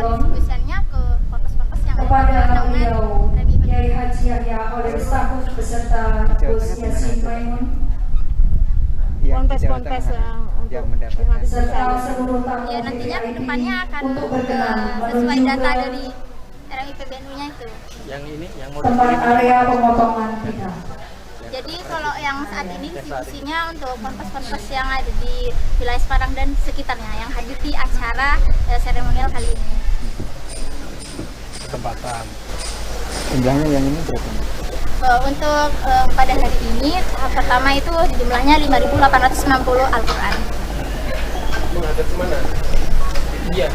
pendistribusiannya ke ponpes-ponpes yang ada di kepada naungan beliau Remi Kiai PBNU. Haji Yahya Khalil Stakuf beserta Gus Yasin Maimun Ponpes-ponpes yang mendapatkan serta seluruh tamu Ya nantinya kedepannya akan untuk berkenan sesuai menuju data ke dari RMI PBNU-nya itu. yang ini yang mau tempat area pemotongan kita. Jadi kalau yang saat ini distribusinya untuk ponpes-ponpes yang ada di wilayah Semarang dan sekitarnya yang hadir di acara seremonial kali ini. kesempatan. Jumlahnya yang ini berapa? Untuk pada hari ini tahap pertama itu jumlahnya 5.860 Al-Quran. Menghadap kemana? Iya.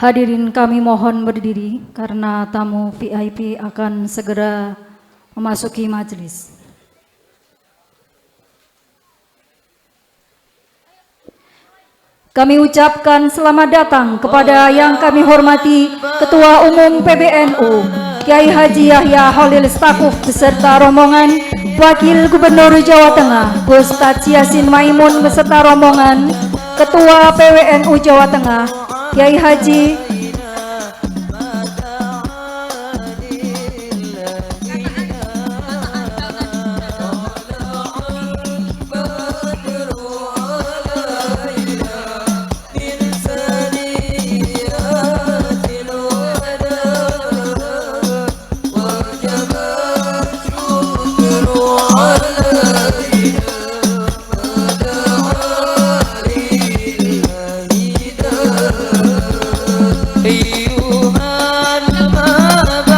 Hadirin kami mohon berdiri karena tamu VIP akan segera memasuki majelis. Kami ucapkan selamat datang kepada yang kami hormati Ketua Umum PBNU Kiai Haji Yahya Holil Stakuf beserta rombongan, Wakil Gubernur Jawa Tengah Gus Taji Yasin Maimun beserta rombongan, Ketua PWNU Jawa Tengah Kiai Haji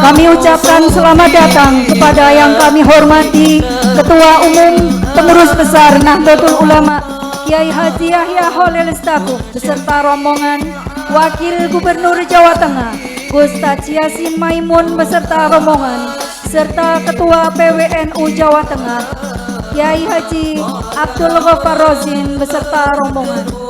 Kami ucapkan selamat datang kepada yang kami hormati Ketua Umum Pengurus Besar Nahdlatul Ulama Kiai Haji Yahya Holil Stakuf beserta rombongan, Wakil Gubernur Jawa Tengah Gus Taji Yasin Maimun beserta rombongan, serta Ketua PWNU Jawa Tengah Kiai Haji Abdul Ghaffar Rozin beserta rombongan.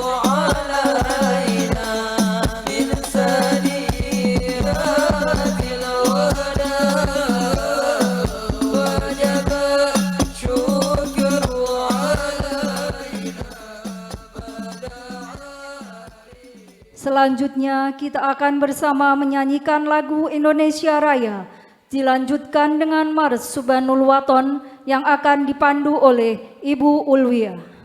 Selanjutnya kita akan bersama menyanyikan lagu Indonesia Raya, dilanjutkan dengan Mars Subhanul Waton yang akan dipandu oleh Ibu Ulwiyah.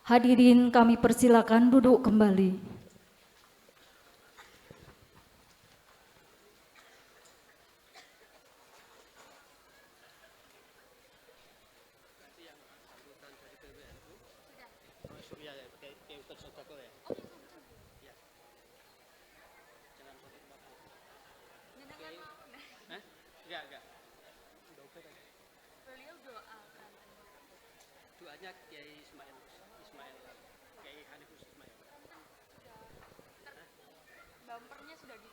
Hadirin kami persilakan duduk kembali. Doanya Kiai Ismail Kiai Hanifus Ismail. Bumpernya sudah di.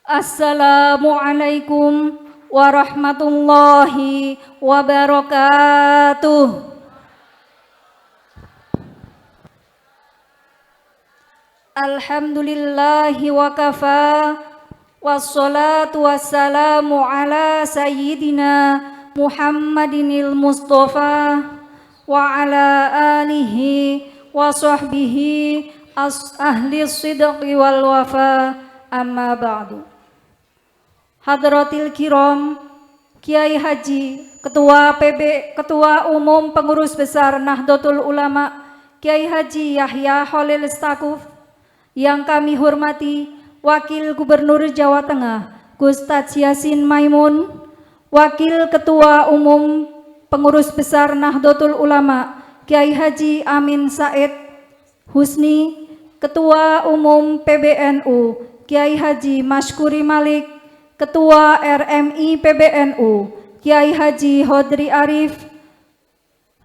Assalamualaikum warahmatullahi wabarakatuh. Alhamdulillahi wa kafa, wassalatu wassalamu ala sayyidina Muhammadinil Mustafa wa ala alihi wa sahbihi ahli sidqi wal wafa, amma ba'du. Hadratil kiram, Kiai Haji, Ketua Umum Pengurus Besar Nahdlatul Ulama, Kiai Haji Yahya Khalil Stakuf, yang kami hormati Wakil Gubernur Jawa Tengah Gus Taj Yassin Maimun, Wakil Ketua Umum Pengurus Besar Nahdlatul Ulama Kiai Haji Amin Said Husni, Ketua Umum PBNU Kiai Haji Mashkuri Malik, Ketua RMI PBNU Kiai Haji Hodri Arif,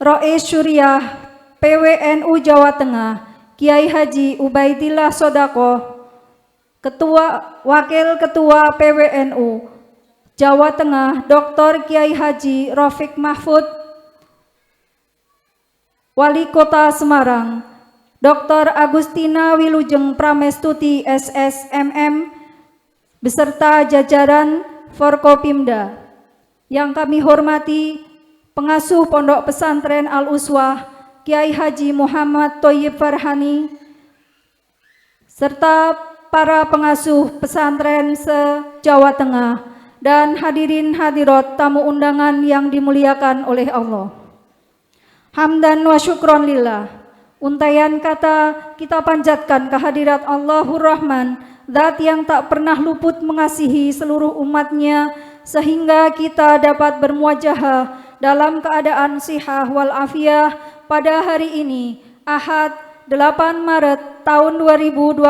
Rois Syuriah PWNU Jawa Tengah Kiai Haji Ubaidillah Sodako, Wakil Ketua PWNU Jawa Tengah Dr. Kiai Haji Rafiq Mahfud, Wali Kota Semarang Dr. Agustina Wilujeng Pramestuti SSMM beserta jajaran Forkopimda. Yang kami hormati Pengasuh Pondok Pesantren Al-Uswah Kiai Haji Muhammad Thoyyib Farhani, serta para pengasuh pesantren se-Jawa Tengah, dan hadirin hadirat tamu undangan yang dimuliakan oleh Allah. Hamdan wa syukron lillah, untayan kata kita panjatkan kehadirat Allahur Rahman, Zat yang tak pernah luput mengasihi seluruh umatnya, sehingga kita dapat bermuajahah dalam keadaan sihah wal afiyah pada hari ini, Ahad 8 Maret tahun 2026,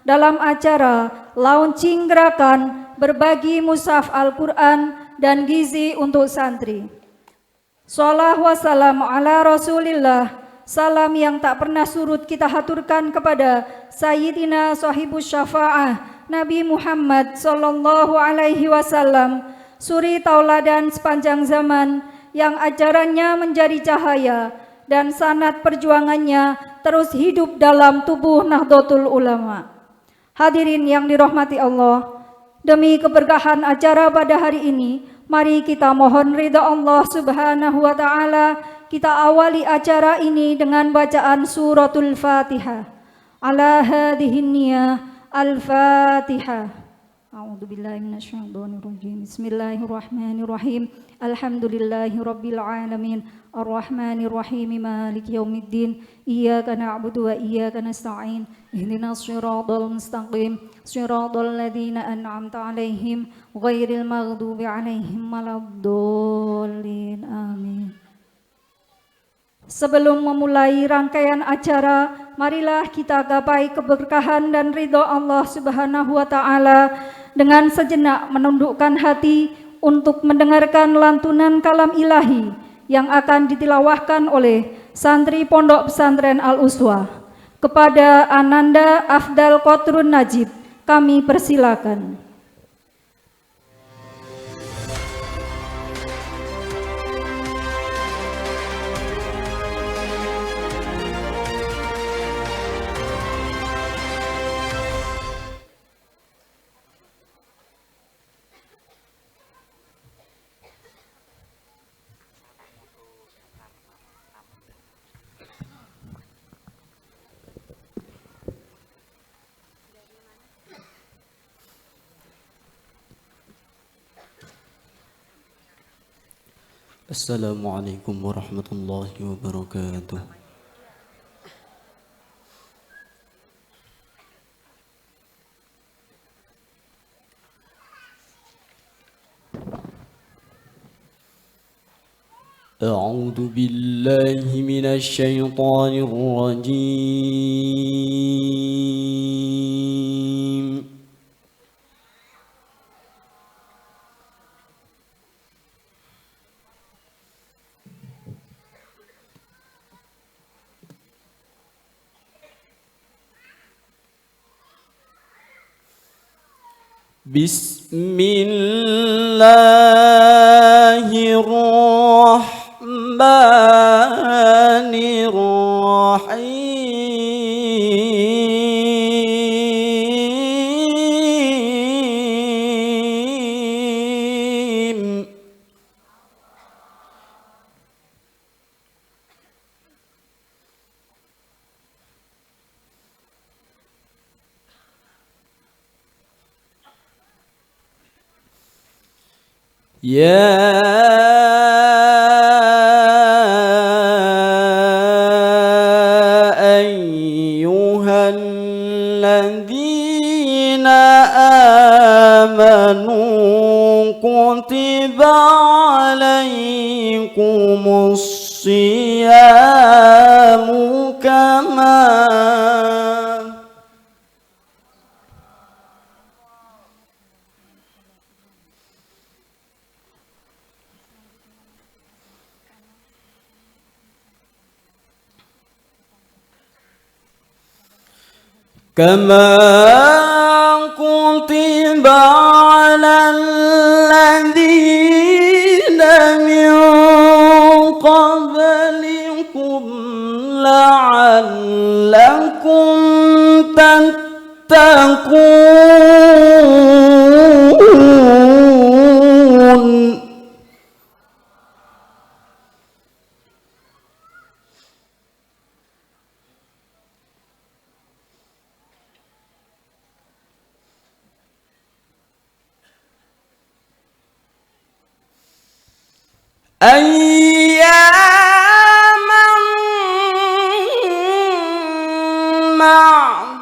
dalam acara launching gerakan berbagi mushaf Al-Quran dan gizi untuk santri. Sholawat wassalam ala Rasulillah, salam yang tak pernah surut kita haturkan kepada Sayyidina Sahibus Syafa'ah Nabi Muhammad sallallahu alaihi wasallam, suri tauladan sepanjang zaman yang ajarannya menjadi cahaya dan sanad perjuangannya terus hidup dalam tubuh Nahdlatul Ulama. Hadirin yang dirahmati Allah, demi keberkahan acara pada hari ini, mari kita mohon ridha Allah Subhanahu wa taala. Kita awali acara ini dengan bacaan suratul Fatihah. Ala hadhihin niyah al-Fatihah. A'udzubillahi minasyaitonirrajim. Bismillahirrahmanirrahim. Alhamdulillahirabbil alamin. Arrahmanirrahim. Maliki yaumiddin. Iyyaka na'budu wa iyyaka nasta'in. Ihdinas shiratal mustaqim. Shiratal ladzina an'amta 'alaihim ghairil maghdubi 'alaihim waladdallin. Amin. Sebelum memulai rangkaian acara, marilah kita gapai keberkahan dan ridho Allah Subhanahu wa taala dengan sejenak menundukkan hati untuk mendengarkan lantunan kalam ilahi yang akan ditilawahkan oleh santri Pondok Pesantren Al-Uswah. Kepada Ananda Afdal Qotrun Najib, kami persilakan. Assalamualaikum warahmatullahi wabarakatuh. أعوذ بالله من الشيطان الرجيم. بسم الله الرحمن الرحيم. يا أيها الذين آمنوا كتب عليكم الصيام كما كتب على الذين من قبلكم لعلكم تتقون. أياما معدودات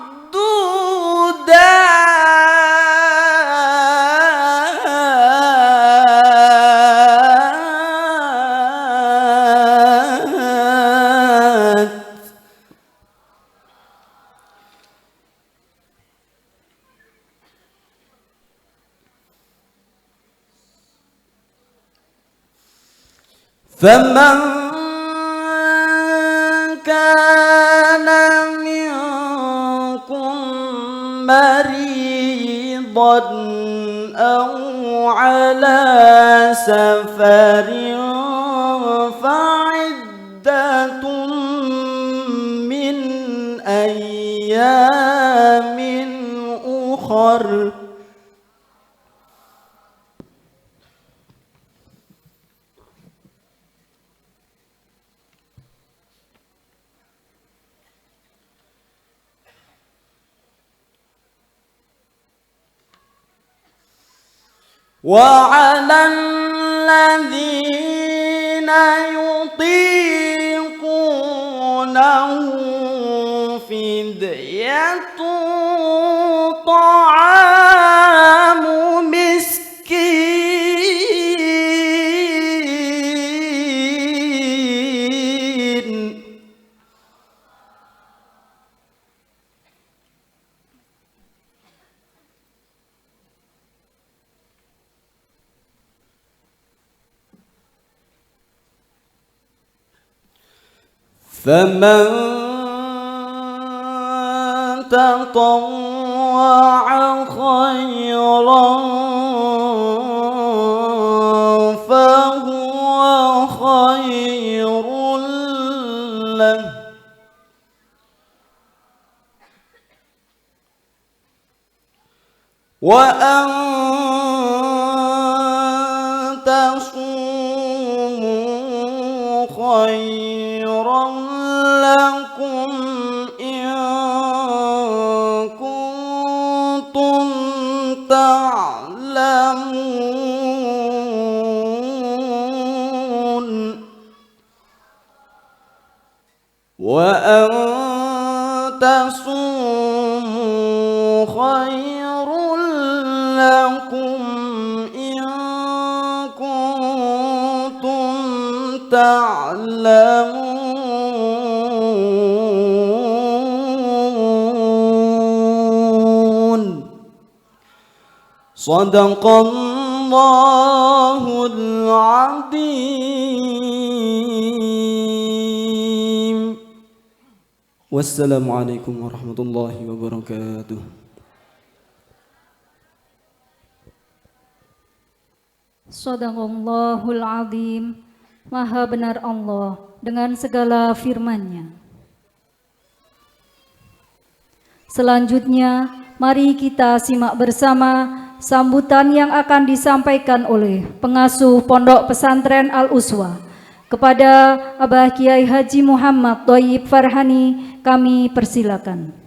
فمن كان منكم مريضا أو على سفر فعدة من أيام أخر. وعلى الذين يطيقونه فدية طعام مسكين. فمن تطوع خيرا فهو خير له وأن تصوموا خيرا لكم إن كنتم تعلمون وأن تصوموا خير لكم إن كنتم تعلمون صدق الله العظيم. والسلام عليكم ورحمة الله وبركاته. Shadaqallahul azim. Maha benar Allah dengan segala firman-Nya. Selanjutnya, mari kita simak bersama sambutan yang akan disampaikan oleh pengasuh Pondok Pesantren Al-Uswah. Kepada Abah Kiai Haji Muhammad Thoyib Farhani, kami persilakan.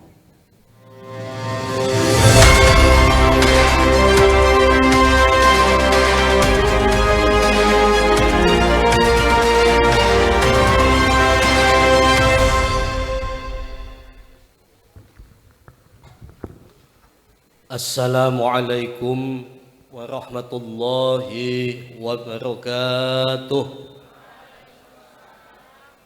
Assalamualaikum warahmatullahi wabarakatuh.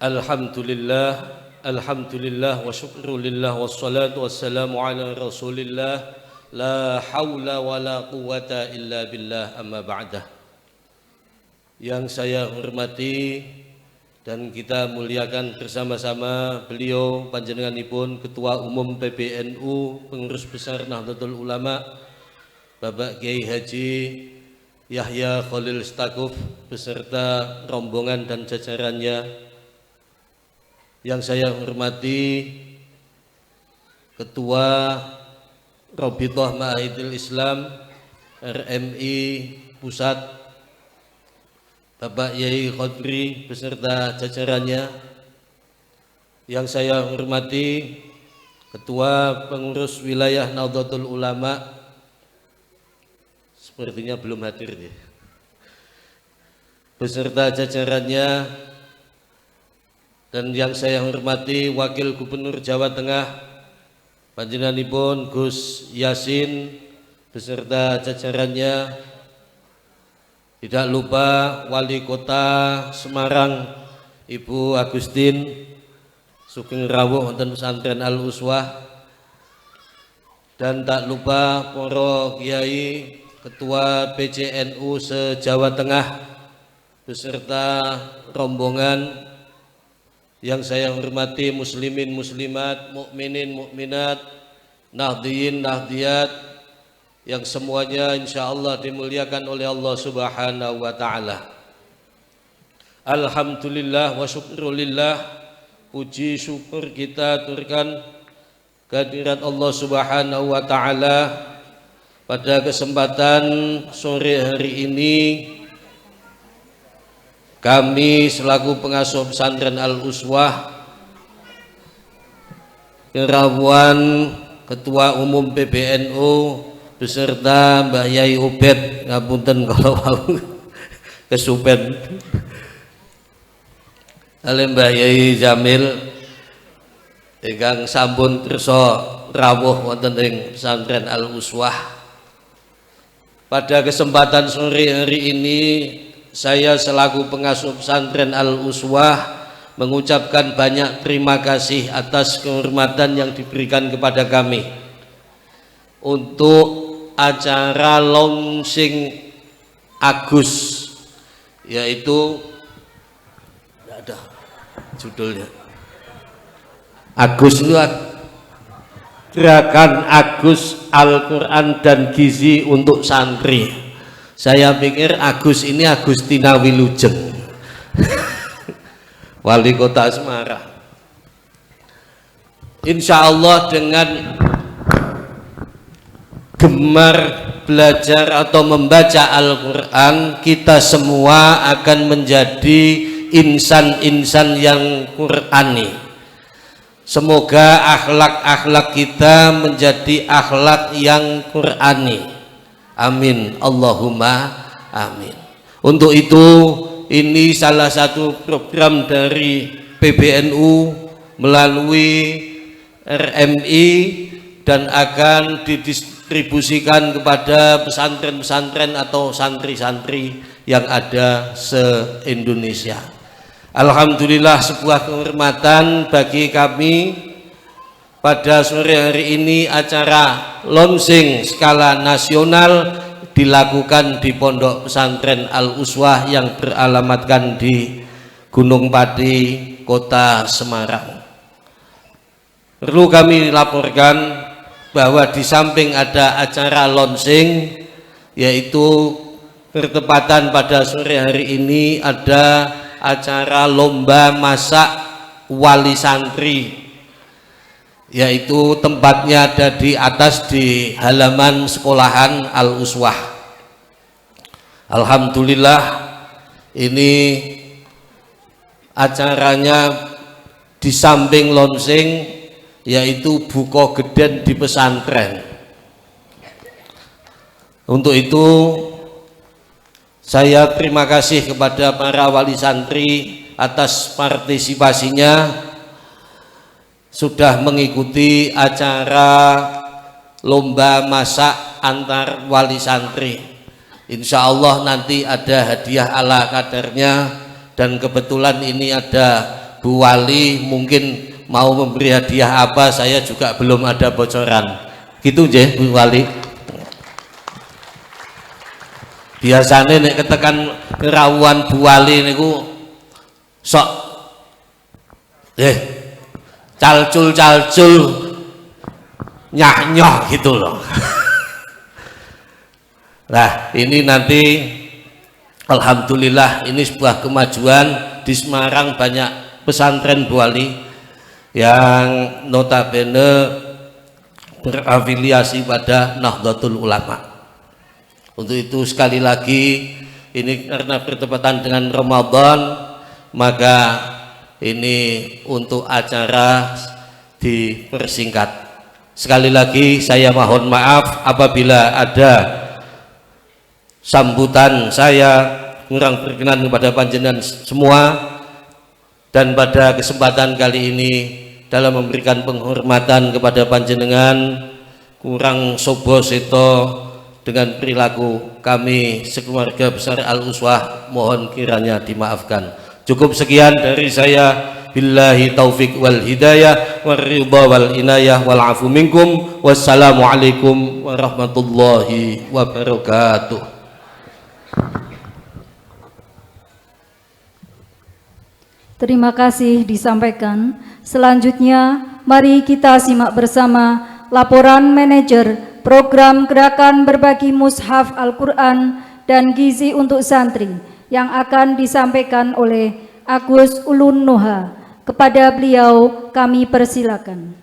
Alhamdulillah wa syukrulillah wassalatu wassalamu ala rasulillah la hawla wa la quwata illa billah, amma ba'dah. Yang saya hormati dan kita muliakan bersama-sama beliau panjenenganipun Ketua Umum PBNU, Pengurus Besar Nahdlatul Ulama, Bapak Kiai Haji Yahya Khalil Stakuf beserta rombongan dan jajarannya. Yang saya hormati Ketua Rabithah Ma'ahidil Islam RMI Pusat, Bapak Yai Khadri beserta jajarannya. Yang saya hormati Ketua Pengurus Wilayah Nahdlatul Ulama, sepertinya belum hadir nih, beserta jajarannya. Dan yang saya hormati Wakil Gubernur Jawa Tengah panjenenganipun Gus Yasin beserta jajarannya. Tidak lupa Wali Kota Semarang Ibu Agustin Sugeng Rawuh wonten Pesantren Al-Uswah, dan tak lupa para kiai Ketua PCNU se-Jawa Tengah beserta rombongan. Yang saya hormati muslimin muslimat, mukminin mukminat, nahdiyin nahdiyat, yang semuanya insya Allah dimuliakan oleh Allah Subhanahu wa Ta'ala. Alhamdulillah wa syukrulillah, puji syukur kita aturkan kehadirat Allah Subhanahu wa Ta'ala pada kesempatan sore hari ini. Kami selaku pengasuh pesantren Al-Uswah, Kerawan Ketua Umum PBNU beserta Mbah Yai Ubed, ngapunten kalau mau kesupen, oleh Mbah Yai Jamil ingkang sampun kersa rawuh wonten ing pesantren Al-Uswah. Pada kesempatan sore hari ini saya selaku pengasuh pesantren Al-Uswah mengucapkan banyak terima kasih atas kehormatan yang diberikan kepada kami untuk acara launching Agus, yaitu tidak ada judulnya. Agus itu gerakan Agus Al-Quran dan Gizi untuk santri. Saya pikir Agus ini Agustina Wilujeng Wali Kota Semarang. Insya Allah dengan gemar belajar atau membaca Al-Quran, kita semua akan menjadi insan-insan yang Qurani. Semoga akhlak-akhlak kita menjadi akhlak yang Qurani. Amin, Allahumma amin. Untuk itu, ini salah satu program dari PBNU melalui RMI dan akan didistribusikan kepada pesantren-pesantren atau santri-santri yang ada se-Indonesia. Alhamdulillah, sebuah kehormatan bagi kami pada sore hari ini acara launching skala nasional dilakukan di Pondok Pesantren Al-Uswah yang beralamatkan di Gunung Pati, Kota Semarang. Perlu kami laporkan bahwa di samping ada acara launching, yaitu bertepatan pada sore hari ini ada acara lomba masak wali santri, yaitu tempatnya ada di atas di halaman sekolahan Al-Uswah. Alhamdulillah, ini acaranya di samping launching, yaitu buka geden di pesantren. Untuk itu saya terima kasih kepada para wali santri atas partisipasinya sudah mengikuti acara lomba masak antar wali santri. Insya Allah nanti ada hadiah ala kadarnya, dan kebetulan ini ada Bu Wali, mungkin mau memberi hadiah apa saya juga belum ada bocoran. Gitu je Bu Wali. Biasanya nek ketekan kerawuan Bu Wali niku sok calcul nyah-nyoh gitu loh. Nah, ini nanti alhamdulillah ini sebuah kemajuan. Di Semarang banyak pesantren Bu Wali yang notabene berafiliasi pada Nahdlatul Ulama. Untuk itu sekali lagi, ini karena bertepatan dengan Ramadan, maka ini untuk acara dipersingkat. Sekali lagi saya mohon maaf apabila ada sambutan saya kurang berkenan kepada panjenengan semua, dan pada kesempatan kali ini dalam memberikan penghormatan kepada panjenengan kurang sobo seto dengan perilaku kami sekeluarga besar Al-Uswah, mohon kiranya dimaafkan. Cukup sekian dari saya. Billahi taufik wal hidayah wal ridha wal inayah wal afu minkum. Wassalamualaikum warahmatullahi wabarakatuh. Terima kasih disampaikan. Selanjutnya mari kita simak bersama laporan manajer Program Gerakan Berbagi Mushaf Al-Quran dan Gizi untuk Santri yang akan disampaikan oleh Agus Ulun Noha. Kepada beliau kami persilakan.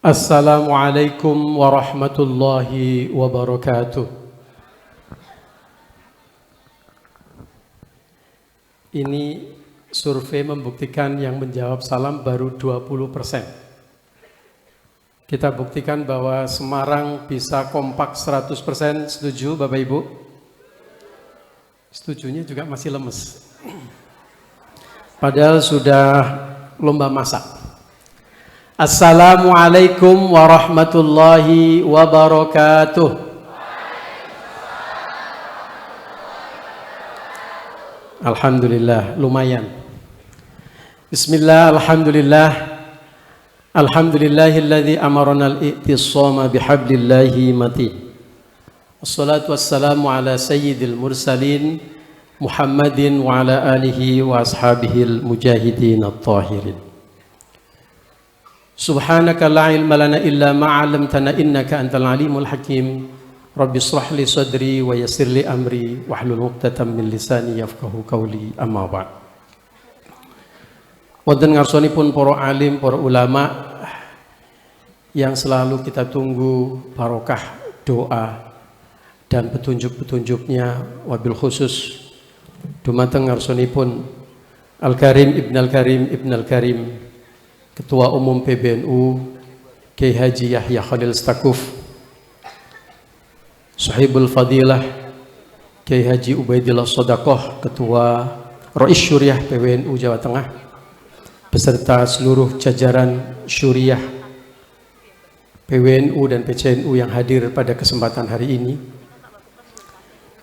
Assalamualaikum warahmatullahi wabarakatuh. Ini survei membuktikan yang menjawab salam baru 20%. Kita buktikan bahwa Semarang bisa kompak 100%. Setuju Bapak Ibu? Setujunya juga masih lemes. Padahal sudah lomba masak. Assalamualaikum warahmatullahi wabarakatuh. Alhamdulillah, lumayan. Bismillah, alhamdulillah. Alhamdulillahilladzi amarana al-i'tisama bihablillahi matin. Wassalatu wassalamu ala sayyidil mursalin Muhammadin wa ala alihi wa ashabihil mujahidin at-tahirin. Subhanaka la ilma lana illa ma 'allamtana innaka antal alimul hakim. Rabbi shrah li sadri wa yassir li amri wahlul 'uqdatam min lisani yafqahu qawli. Amma ba'd. Wonten ngarsanipun para alim, para ulama yang selalu kita tunggu barokah doa dan petunjuk-petunjuknya, wabil khusus dumateng ngarsanipun Al-Karim Ibn Al-Karim Ibn Al-Karim Ketua Umum PBNU Kiai Haji Yahya Khalil Stakuf, Sahibul Fadilah Kiai Haji Ubaidillah Sodakoh, Ketua Rais Syuriah PBNU Jawa Tengah, beserta seluruh jajaran Syuriah PWNU dan PCNU yang hadir pada kesempatan hari ini.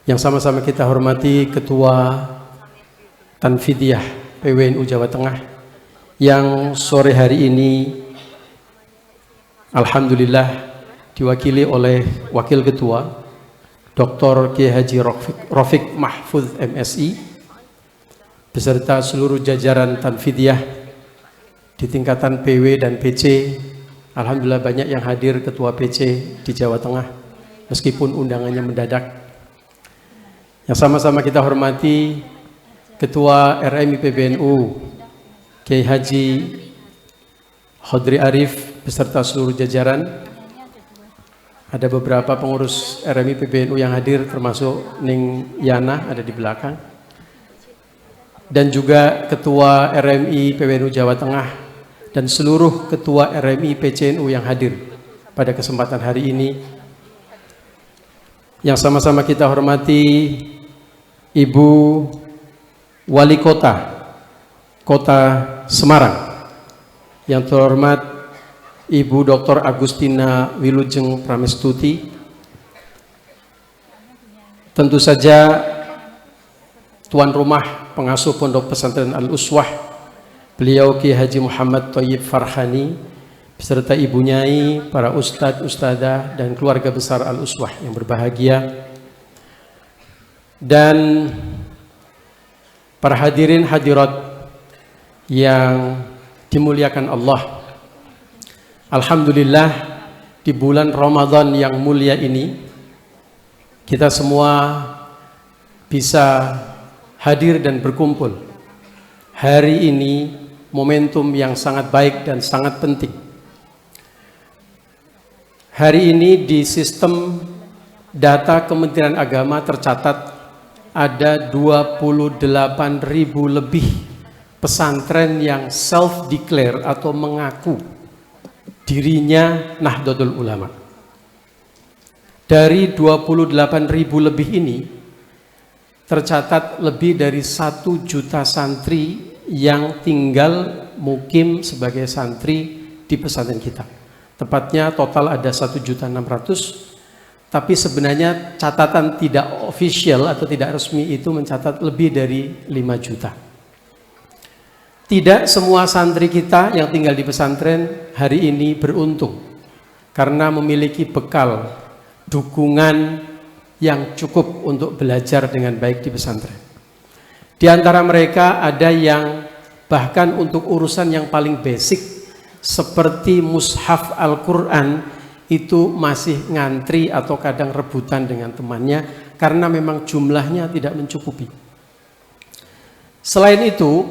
Yang sama-sama kita hormati Ketua Tanfidiyah PWNU Jawa Tengah yang sore hari ini alhamdulillah diwakili oleh Wakil Ketua Dr. Kiai Haji Rafiq Mahfuz MSI beserta seluruh jajaran Tanfidiyah di tingkatan PW dan PC. Alhamdulillah banyak yang hadir Ketua PC di Jawa Tengah meskipun undangannya mendadak. Yang sama-sama kita hormati Ketua RMI PBNU Kiai Haji Khodri Arif beserta seluruh jajaran. Ada beberapa pengurus RMI PBNU yang hadir termasuk Ning Yana ada di belakang. Dan juga Ketua RMI PBNU Jawa Tengah dan seluruh Ketua RMI PCNU yang hadir pada kesempatan hari ini. Yang sama-sama kita hormati Ibu Wali Kota Semarang, yang terhormat Ibu Dr. Agustina Wilujeng Pramestuti. Tentu saja tuan rumah pengasuh Pondok Pesantren Al-Uswah, beliau Kiai Haji Muhammad Thayyib Farhani beserta Ibu Nyai, para ustadz, ustadzah dan keluarga besar Al-Uswah yang berbahagia, dan para hadirin hadirat yang dimuliakan Allah. Alhamdulillah di bulan Ramadan yang mulia ini kita semua bisa hadir dan berkumpul. Hari ini momentum yang sangat baik dan sangat penting. Hari ini di sistem data Kementerian Agama tercatat ada 28.000 lebih pesantren yang self-declare atau mengaku dirinya Nahdlatul Ulama. Dari 28.000 lebih ini tercatat lebih dari 1 juta santri yang tinggal mukim sebagai santri di pesantren kita. Tepatnya total ada 1.600.000. Tapi sebenarnya catatan tidak official atau tidak resmi itu mencatat lebih dari 5 juta. Tidak semua santri kita yang tinggal di pesantren hari ini beruntung karena memiliki bekal dukungan yang cukup untuk belajar dengan baik di pesantren. Di antara mereka ada yang bahkan untuk urusan yang paling basic seperti mushaf Al-Quran itu masih ngantri atau kadang rebutan dengan temannya karena memang jumlahnya tidak mencukupi. Selain itu,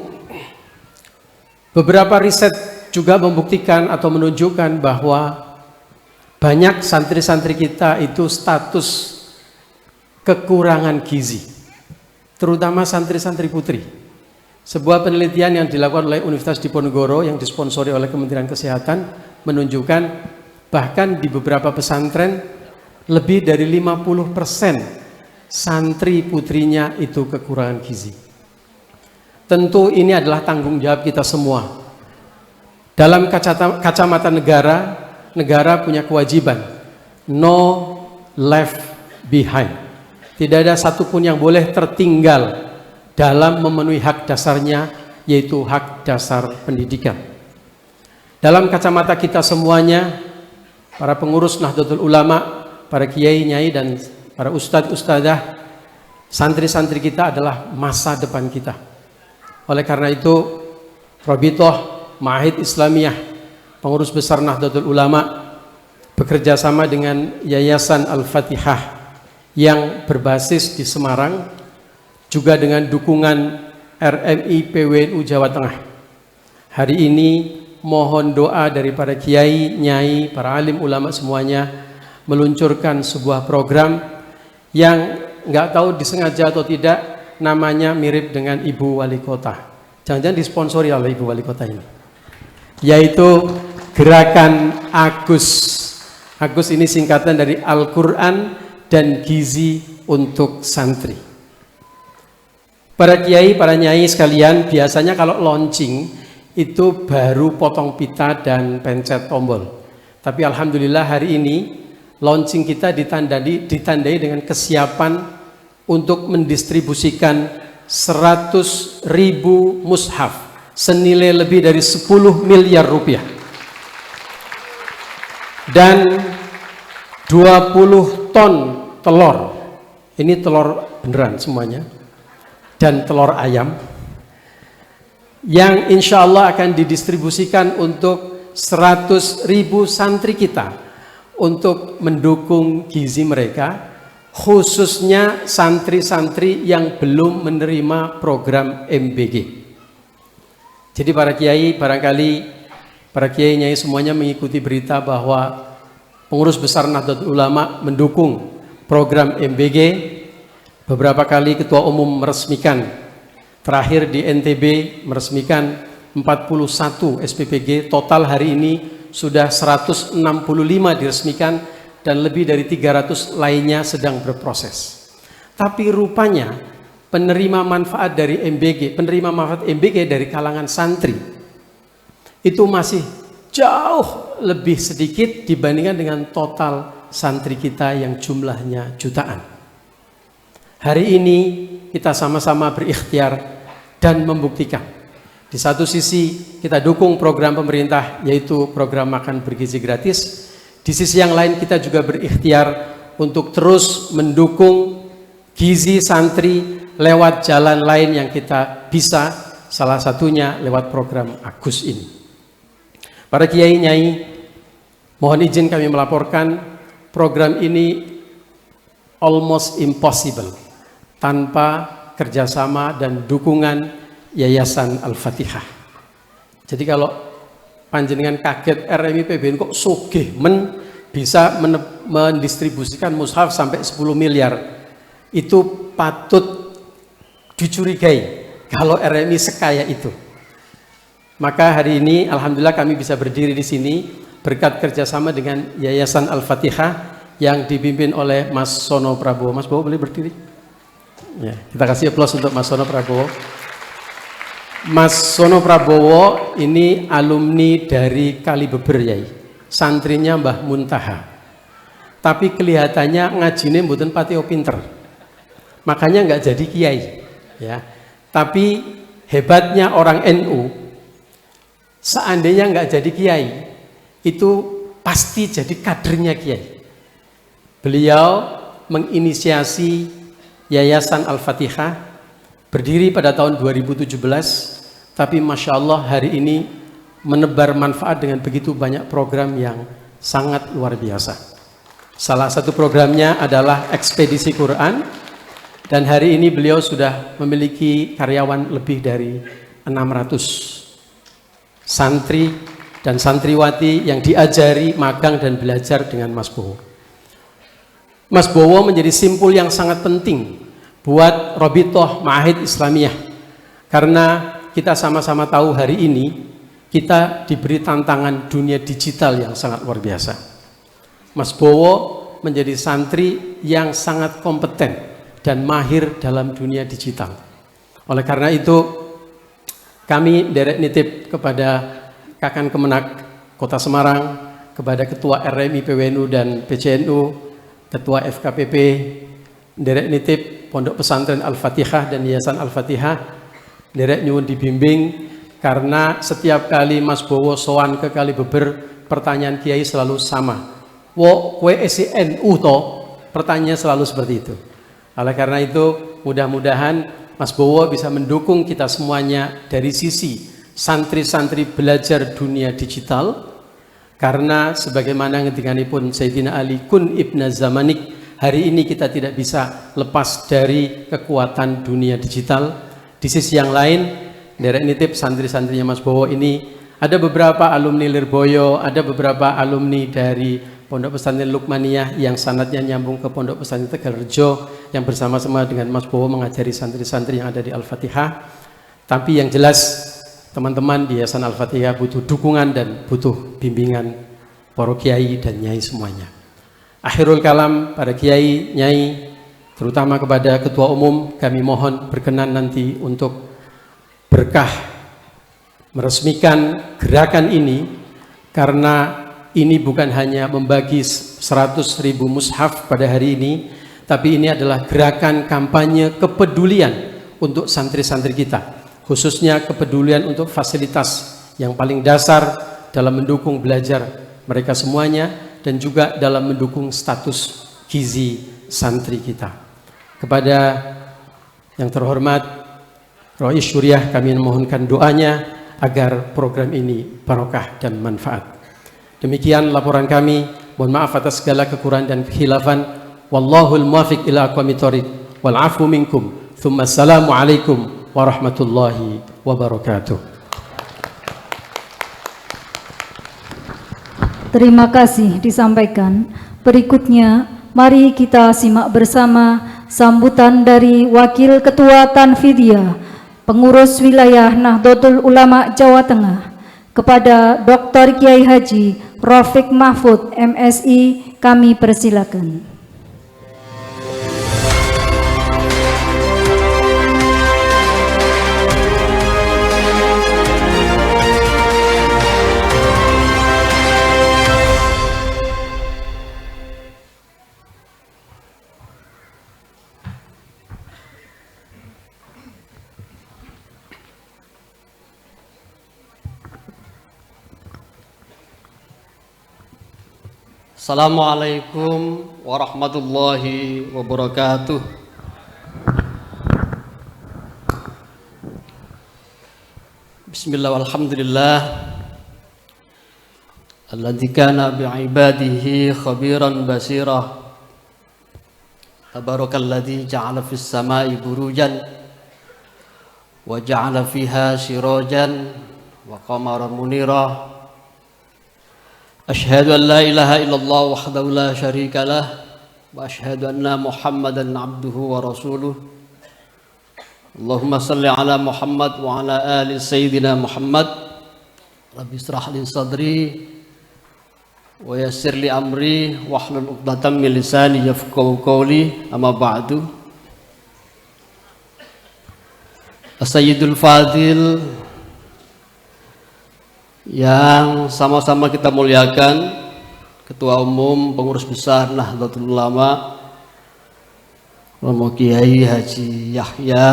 beberapa riset juga membuktikan atau menunjukkan bahwa banyak santri-santri kita itu status kekurangan gizi, terutama santri-santri putri. Sebuah penelitian yang dilakukan oleh Universitas Diponegoro yang disponsori oleh Kementerian Kesehatan menunjukkan bahkan di beberapa pesantren lebih dari 50% santri putrinya itu kekurangan gizi. Tentu ini adalah tanggung jawab kita semua. Dalam kacamata negara, negara punya kewajiban no left behind. Tidak ada satupun yang boleh tertinggal dalam memenuhi hak dasarnya, yaitu hak dasar pendidikan. Dalam kacamata kita semuanya, para pengurus Nahdlatul Ulama, para kiai, nyai, dan para ustadz, ustadzah, santri-santri kita adalah masa depan kita. Oleh karena itu, Rabitoh Ma'ahid Islamiyah, pengurus besar Nahdlatul Ulama, bekerja sama dengan Yayasan Al-Fatihah yang berbasis di Semarang, juga dengan dukungan RMI PWNU Jawa Tengah. Hari ini mohon doa dari para kiai, nyai, para alim ulama semuanya meluncurkan sebuah program yang nggak tahu disengaja atau tidak, namanya mirip dengan Ibu Wali Kota. Jangan-jangan disponsori oleh Ibu Wali Kota ini. yaitu gerakan Agus. Agus ini singkatan dari Al-Quran dan Gizi untuk Santri. Para kiai, para nyai sekalian, biasanya kalau launching itu baru potong pita dan pencet tombol. Tapi alhamdulillah hari ini launching kita ditandai dengan kesiapan untuk mendistribusikan 100.000 mushaf senilai lebih dari 10 miliar rupiah. Dan 20 ton telur. Ini telur beneran semuanya. Dan telur ayam yang insya Allah akan didistribusikan untuk 100.000 santri kita untuk mendukung gizi mereka, khususnya santri-santri yang belum menerima program MBG. Jadi para kiai, barangkali para kiai nyai semuanya mengikuti berita bahwa pengurus besar Nahdlatul Ulama mendukung program MBG. Beberapa kali ketua umum meresmikan, terakhir di NTB meresmikan 41 SPPG, total hari ini sudah 165 diresmikan dan lebih dari 300 lainnya sedang berproses. Tapi rupanya penerima manfaat dari MBG, penerima manfaat MBG dari kalangan santri itu masih jauh lebih sedikit dibandingkan dengan total santri kita yang jumlahnya jutaan. Hari ini kita sama-sama berikhtiar dan membuktikan. Di satu sisi kita dukung program pemerintah yaitu program makan bergizi gratis. Di sisi yang lain kita juga berikhtiar untuk terus mendukung gizi santri lewat jalan lain yang kita bisa, salah satunya lewat program Agus ini. Para kiai nyai, mohon izin kami melaporkan program ini almost impossible tanpa kerjasama dan dukungan Yayasan Al-Fatihah. Jadi kalau panjenengan kaget RMI PBN kok sugih bisa mendistribusikan mushaf sampai 10 miliar, itu patut dicurigai kalau RMI sekaya itu. Maka hari ini alhamdulillah kami bisa berdiri di sini berkat kerjasama dengan Yayasan Al-Fatihah yang dipimpin oleh Mas Sono Prabowo. Mas Bowo boleh berdiri? Ya, kita kasih aplaus untuk Mas Sono Prabowo. Mas Sono Prabowo ini alumni dari Kalibeber Yai, santrinya Mbah Muntaha. Tapi kelihatannya ngajine mboten patio pinter, makanya nggak jadi kiai. Ya, tapi hebatnya orang NU, seandainya nggak jadi kiai, itu pasti jadi kadernya kiai. Beliau menginisiasi Yayasan Al-Fatihah, berdiri pada tahun 2017, tapi Masya Allah hari ini menebar manfaat dengan begitu banyak program yang sangat luar biasa. Salah satu programnya adalah Ekspedisi Quran, dan hari ini beliau sudah memiliki karyawan lebih dari 600 santri dan santriwati yang diajari, magang dan belajar dengan Mas Bowo. Mas Bowo menjadi simpul yang sangat penting buat Robitoh Ma'ahid Islamiyah, karena kita sama-sama tahu hari ini kita diberi tantangan dunia digital yang sangat luar biasa. Mas Bowo menjadi santri yang sangat kompeten dan mahir dalam dunia digital. Oleh karena itu kami derek nitip kepada Kakan Kemenak Kota Semarang, kepada Ketua RMI PWNU dan PCNU, Ketua FKPP, derek nitip Pondok Pesantren Al-Fatihah dan Yayasan Al-Fatihah, derek nyuwun dibimbing, karena setiap kali Mas Bowo sowan ke Kalibeber, pertanyaan kiai selalu sama. Wo kue esi NU to? Pertanyaan selalu seperti itu. Oleh karena itu, mudah-mudahan Mas Bowo bisa mendukung kita semuanya dari sisi santri-santri belajar dunia digital, karena sebagaimana ngendikanipun Sayyidina Ali, kun ibna zamanik, hari ini kita tidak bisa lepas dari kekuatan dunia digital. Di sisi yang lain, derek nitip santri-santrinya Mas Bowo ini, ada beberapa alumni Lirboyo, ada beberapa alumni dari Pondok Pesantren Lukmaniyah yang sanadnya nyambung ke Pondok Pesantren Tegalrejo, yang bersama-sama dengan Mas Bowo mengajari santri-santri yang ada di Al-Fatihah. Tapi yang jelas teman-teman di Yayasan Al-Fatihah butuh dukungan dan butuh bimbingan para kiai dan nyai semuanya. Akhirul kalam pada kiai, nyai, terutama kepada ketua umum, kami mohon berkenan nanti untuk berkah meresmikan gerakan ini, karena ini bukan hanya membagi 100.000 mushaf pada hari ini, tapi ini adalah gerakan kampanye kepedulian untuk santri-santri kita, khususnya kepedulian untuk fasilitas yang paling dasar dalam mendukung belajar mereka semuanya dan juga dalam mendukung status gizi santri kita. Kepada yang terhormat Rois Syuriah, kami memohonkan doanya agar program ini barokah dan manfaat. Demikian laporan kami. Mohon maaf atas segala kekurangan dan kekhilafan. Wallahul muwaffiq ila aqwamit thoriq wal afu minkum. Tsumma assalamu alaikum warahmatullahi wabarakatuh. Terima kasih disampaikan. Berikutnya, mari kita simak bersama sambutan dari Wakil Ketua Tanfidiyah, Pengurus Wilayah Nahdlatul Ulama Jawa Tengah, kepada Dr. Kiai Haji Rafiq Mahfud, MSI, kami persilakan. Assalamualaikum warahmatullahi wabarakatuh. Bismillah walhamdulillah alladzi kana bi'ibadihi khabiran basira. Tabarakalladzi ja'ala fis samai burujan wa ja'ala fiha sirajan wa qamaran munira. Asyhadu an la ilaha illallah wahdahu la syarika lah wa asyhadu anna Muhammadan abduhu wa rasuluh. Allahumma salli ala Muhammad wa ala ali sayyidina Muhammad. Rabbi israh li sadri wa yassir li amri wahlul 'uqdatam min lisani yafqahu qawli. Amma ba'du. As-Sayyidul Fadil yang sama-sama kita muliakan, Ketua Umum Pengurus Besar Nahdlatul Ulama Romo Kiai Haji Yahya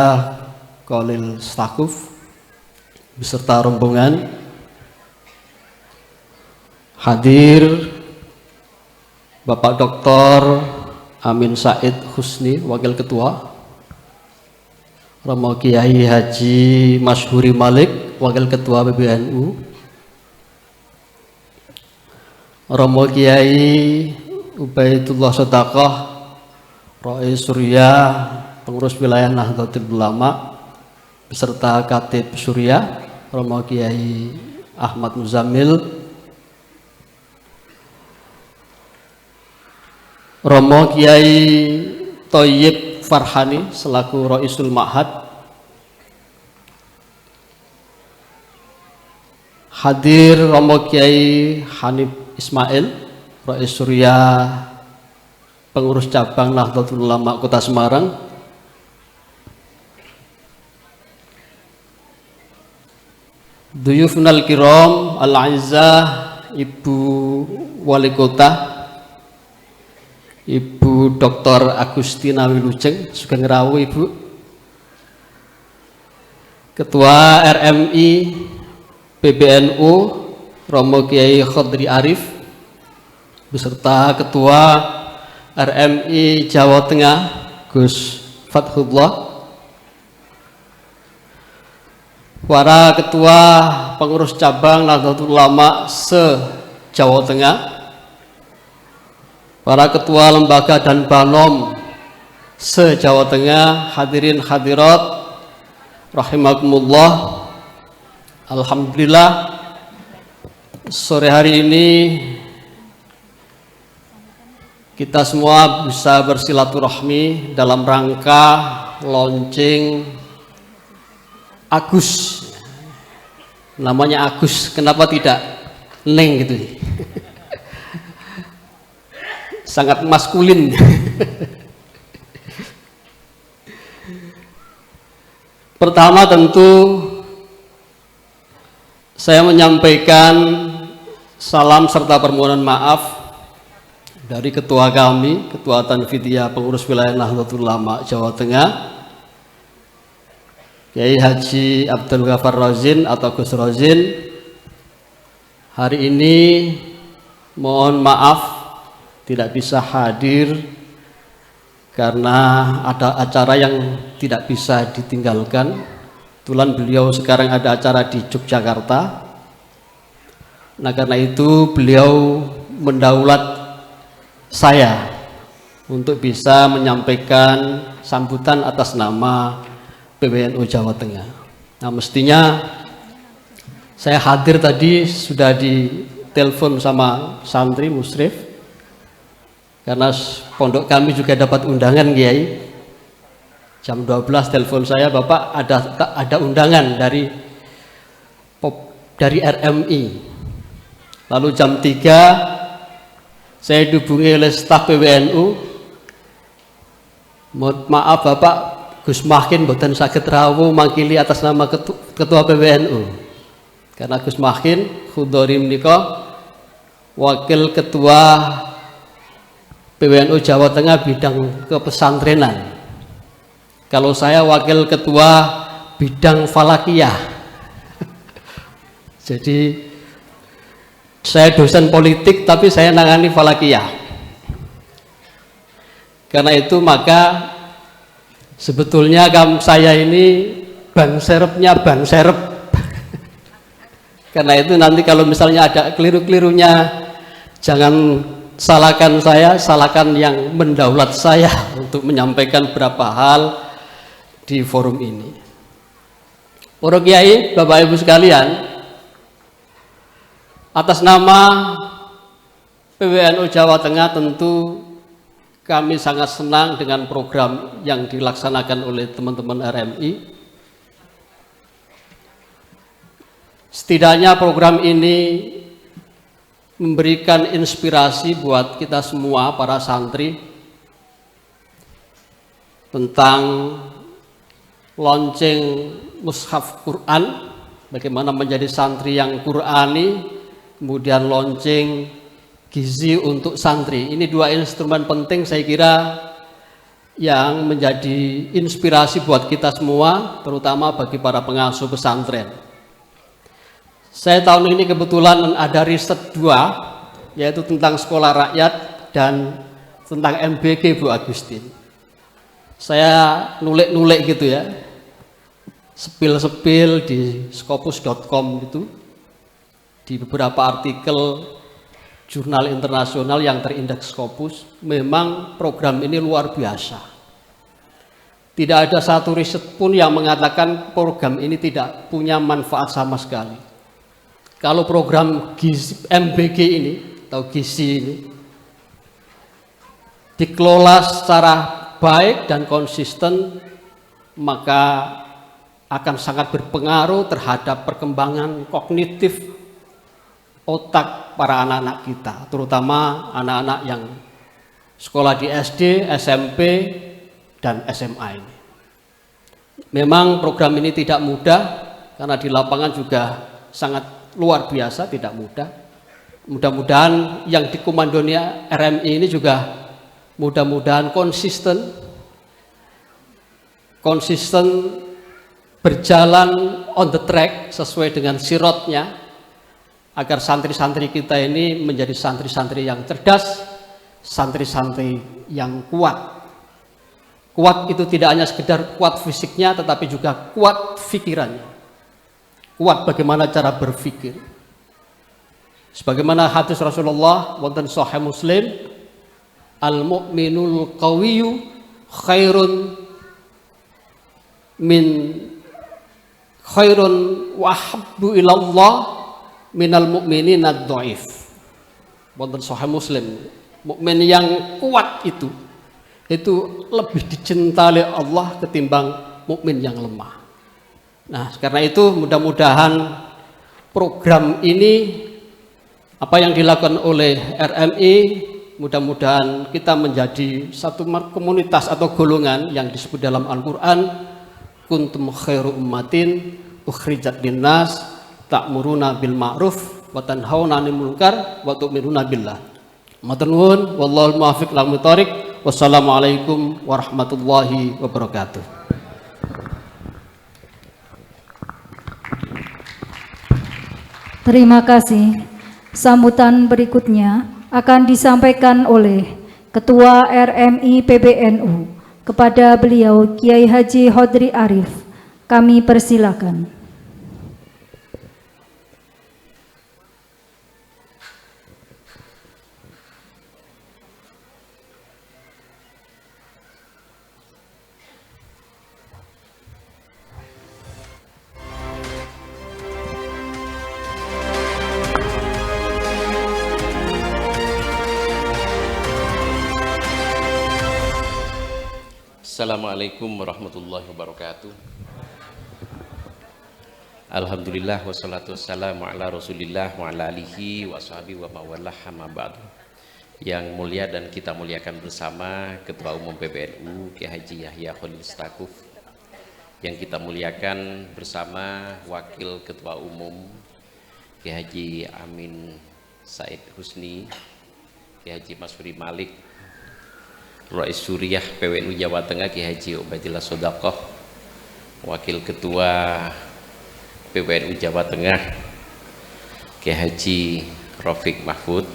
Khalil Stakuf beserta rombongan, hadir Bapak Dr. Amin Said Husni, Wakil Ketua, Romo Kiai Haji Masyhuri Malik, Wakil Ketua PBNU, Romo Kiai Ubaidullah Sodaqah, Rois Surya, Pengurus Wilayah Nahdlatul Ulama, beserta Katib Surya, Romo Kiai Ahmad Muzamil, Romo Kiai Thayyib Farhani selaku Roisul Ma'had, hadir Romo Kiai Hanif Ismail, Rois Surya, Pengurus Cabang Nahdlatul Ulama Kota Semarang, Duyufnal Kiram Al-A'izzah, Ibu Wali Kota, Ibu Dr. Agustina Wilujeng, Sugeng Rawu Ibu, Ketua RMI PBNU Romo Kiai Khodri Arif beserta Ketua RMI Jawa Tengah Gus Fathullah, para Ketua Pengurus Cabang Nahdlatul Ulama se-Jawa Tengah, para Ketua Lembaga dan Banom se-Jawa Tengah, hadirin hadirat rahimakumullah. Alhamdulillah, sore hari ini kita semua bisa bersilaturahmi dalam rangka launching Agus Namanya Agus, kenapa tidak Neng gitu? Sangat maskulin. Pertama tentu saya menyampaikan salam serta permohonan maaf dari ketua kami, Ketua Tanfidiyah Pengurus Wilayah Nahdlatul Ulama Jawa Tengah, Kiai Haji Abdul Ghaffar Rozin atau Gus Rozin. Hari ini mohon maaf tidak bisa hadir karena ada acara yang tidak bisa ditinggalkan. Kebetulan beliau sekarang ada acara di Yogyakarta. Nah, karena itu beliau mendaulat saya untuk bisa menyampaikan sambutan atas nama PWNU Jawa Tengah. Nah, mestinya saya hadir tadi sudah ditelepon sama santri musyrif, karena pondok kami juga dapat undangan, Kiai. Jam 12 telepon saya, Bapak ada undangan dari RMI. Lalu jam 3 saya dihubungi oleh staf PWNU. Mohon maaf Bapak, Gus Makin boten saged rawuh mangkili atas nama Ketua PWNU. Karena Gus Makin khudhori menika Wakil Ketua PWNU Jawa Tengah bidang kepesantrenan. Kalau saya Wakil Ketua bidang falakiyah. Jadi saya dosen politik tapi saya nangani falakiyah. Karena itu maka sebetulnya saya ini ban serepnya ban serep. Karena itu nanti kalau misalnya ada keliru-kelirunya, jangan salahkan saya, salahkan yang mendaulat saya untuk menyampaikan beberapa hal di forum ini. Para Kiai, Bapak Ibu sekalian, atas nama PWNU Jawa Tengah tentu kami sangat senang dengan program yang dilaksanakan oleh teman-teman RMI. Setidaknya program ini memberikan inspirasi buat kita semua para santri tentang launching mushaf Quran, bagaimana menjadi santri yang Qurani, kemudian launching gizi untuk santri. Ini dua instrumen penting saya kira yang menjadi inspirasi buat kita semua, terutama bagi para pengasuh pesantren. Saya tahun ini kebetulan ada riset 2, yaitu tentang sekolah rakyat dan tentang MBG Bu Agustin. Saya nulik-nulik gitu ya, sepil-sepil di scopus.com itu, di beberapa artikel jurnal internasional yang terindeks Scopus. Memang program ini luar biasa. Tidak ada satu riset pun yang mengatakan program ini tidak punya manfaat sama sekali. Kalau program MBG ini atau gizi ini dikelola secara baik dan konsisten, maka akan sangat berpengaruh terhadap perkembangan kognitif otak para anak-anak kita, terutama anak-anak yang sekolah di SD, SMP, dan SMA ini. Memang program ini tidak mudah, karena di lapangan juga sangat luar biasa, tidak mudah. Mudah-mudahan yang dikomandoi RMI ini juga mudah-mudahan konsisten berjalan on the track sesuai dengan sirotnya, agar santri-santri kita ini menjadi santri-santri yang cerdas, santri-santri yang kuat. Kuat itu tidak hanya sekedar kuat fisiknya, tetapi juga kuat pikirannya. Kuat bagaimana cara berpikir. Sebagaimana hadis Rasulullah wonten Sahih Muslim, al-mu'minul qawiyyu khairun wa habbu ilallah minal mu'minin ad-dhaif. Wonten Sahih Muslim, mukmin yang kuat itu lebih dicintai Allah ketimbang mukmin yang lemah. Nah, karena itu mudah-mudahan program ini, apa yang dilakukan oleh RMI, mudah-mudahan kita menjadi satu komunitas atau golongan yang disebut dalam Al-Quran, kuntum khairu ummatin ukhrijat linnas ta'muruna bil ma'ruf wa tanhauna 'anil munkar wa tu'minuna billah. Matur nuwun, wallahul muwaffiq ila thoriq. Wassalamualaikum warahmatullahi wabarakatuh. Terima kasih. Sambutan berikutnya akan disampaikan oleh Ketua RMI PBNU kepada beliau Kiai Haji Hodri Arif. Kami persilakan. Assalamualaikum warahmatullahi wabarakatuh. Alhamdulillah wassalatu wassalamu ala rasulillah wa ala alihi wa sahbihi wa mawalah amma ba'du. Yang mulia dan kita muliakan bersama Ketua Umum PBNU Kiai Haji Yahya Khalil Stakuf, yang kita muliakan bersama Wakil Ketua Umum Kiai Haji Amin Said Husni, Kiai Haji Masfuri Malik, Rais Suriah PWNU Jawa Tengah Kiai Haji Ubaidillah Sodakoh, Wakil Ketua PWNU Jawa Tengah Kiai Haji Rafiq Mahfud,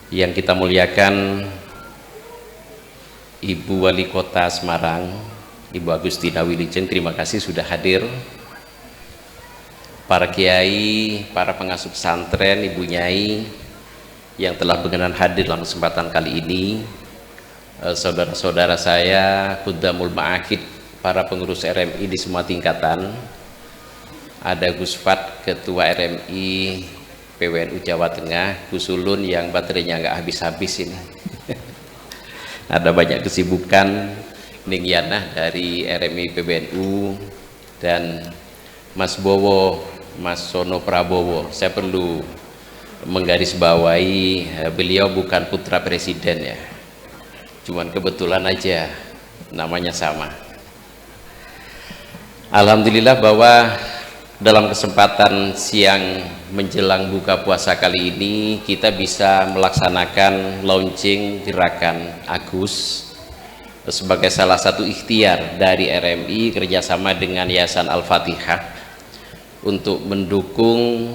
yang kita muliakan Ibu Wali Kota Semarang Ibu Agustina Wilujeng, terima kasih sudah hadir. Para kiai, para pengasuh pesantren, Ibu Nyai yang telah berkenan hadir dalam kesempatan kali ini, saudara-saudara saya, Khuddamul Ma'akid, para pengurus RMI di semua tingkatan, ada Gus Fat, Ketua RMI PWNU Jawa Tengah, Gus Ulun yang baterainya nggak habis-habis ini, ada banyak kesibukan, Ning Yanah dari RMI PBNU, dan Mas Bowo, Mas Sono Prabowo. Saya perlu menggarisbawahi, beliau bukan putra presiden ya, cuman kebetulan aja namanya sama. Alhamdulillah bahwa dalam kesempatan siang menjelang buka puasa kali ini kita bisa melaksanakan launching gerakan Agus sebagai salah satu ikhtiar dari RMI kerjasama dengan Yayasan Al-Fatihah untuk mendukung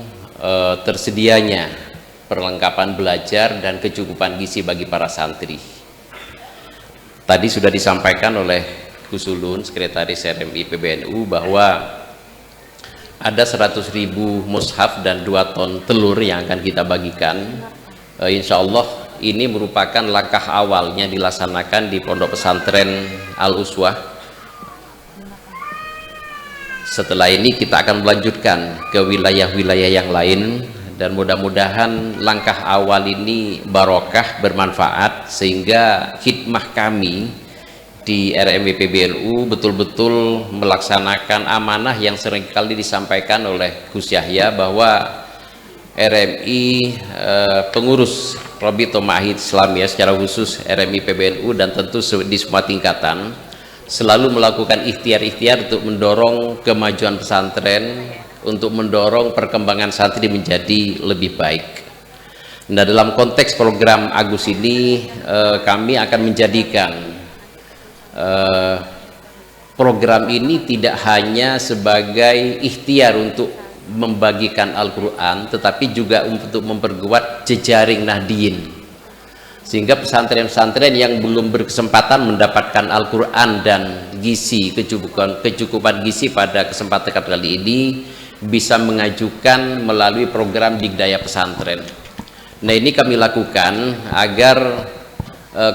tersedianya perlengkapan belajar dan kecukupan gizi bagi para santri. Tadi sudah disampaikan oleh Gus Ulun, Sekretaris RMI PBNU, bahwa ada 100.000 mushaf dan 2 ton telur yang akan kita bagikan. Insya Allah ini merupakan langkah awalnya dilaksanakan di Pondok Pesantren Al-Uswah. Setelah ini kita akan melanjutkan ke wilayah-wilayah yang lain, dan mudah-mudahan langkah awal ini barokah, bermanfaat, sehingga khidmah kami di RMI PBNU betul-betul melaksanakan amanah yang seringkali disampaikan oleh Gus Yahya, bahwa RMI pengurus Rabithah Ma'ahid Islamiyah secara khusus RMI PBNU dan tentu di semua tingkatan selalu melakukan ikhtiar-ikhtiar untuk mendorong kemajuan pesantren, untuk mendorong perkembangan santri menjadi lebih baik. Nah, dalam konteks program Agus ini kami akan menjadikan program ini tidak hanya sebagai ikhtiar untuk membagikan Al-Quran, tetapi juga untuk memperkuat jejaring Nahdiyin, sehingga pesantren-pesantren yang belum berkesempatan mendapatkan Al-Quran dan gizi, kecukupan gizi pada kesempatan kali ini bisa mengajukan melalui program Digdaya Pesantren. Nah, ini kami lakukan agar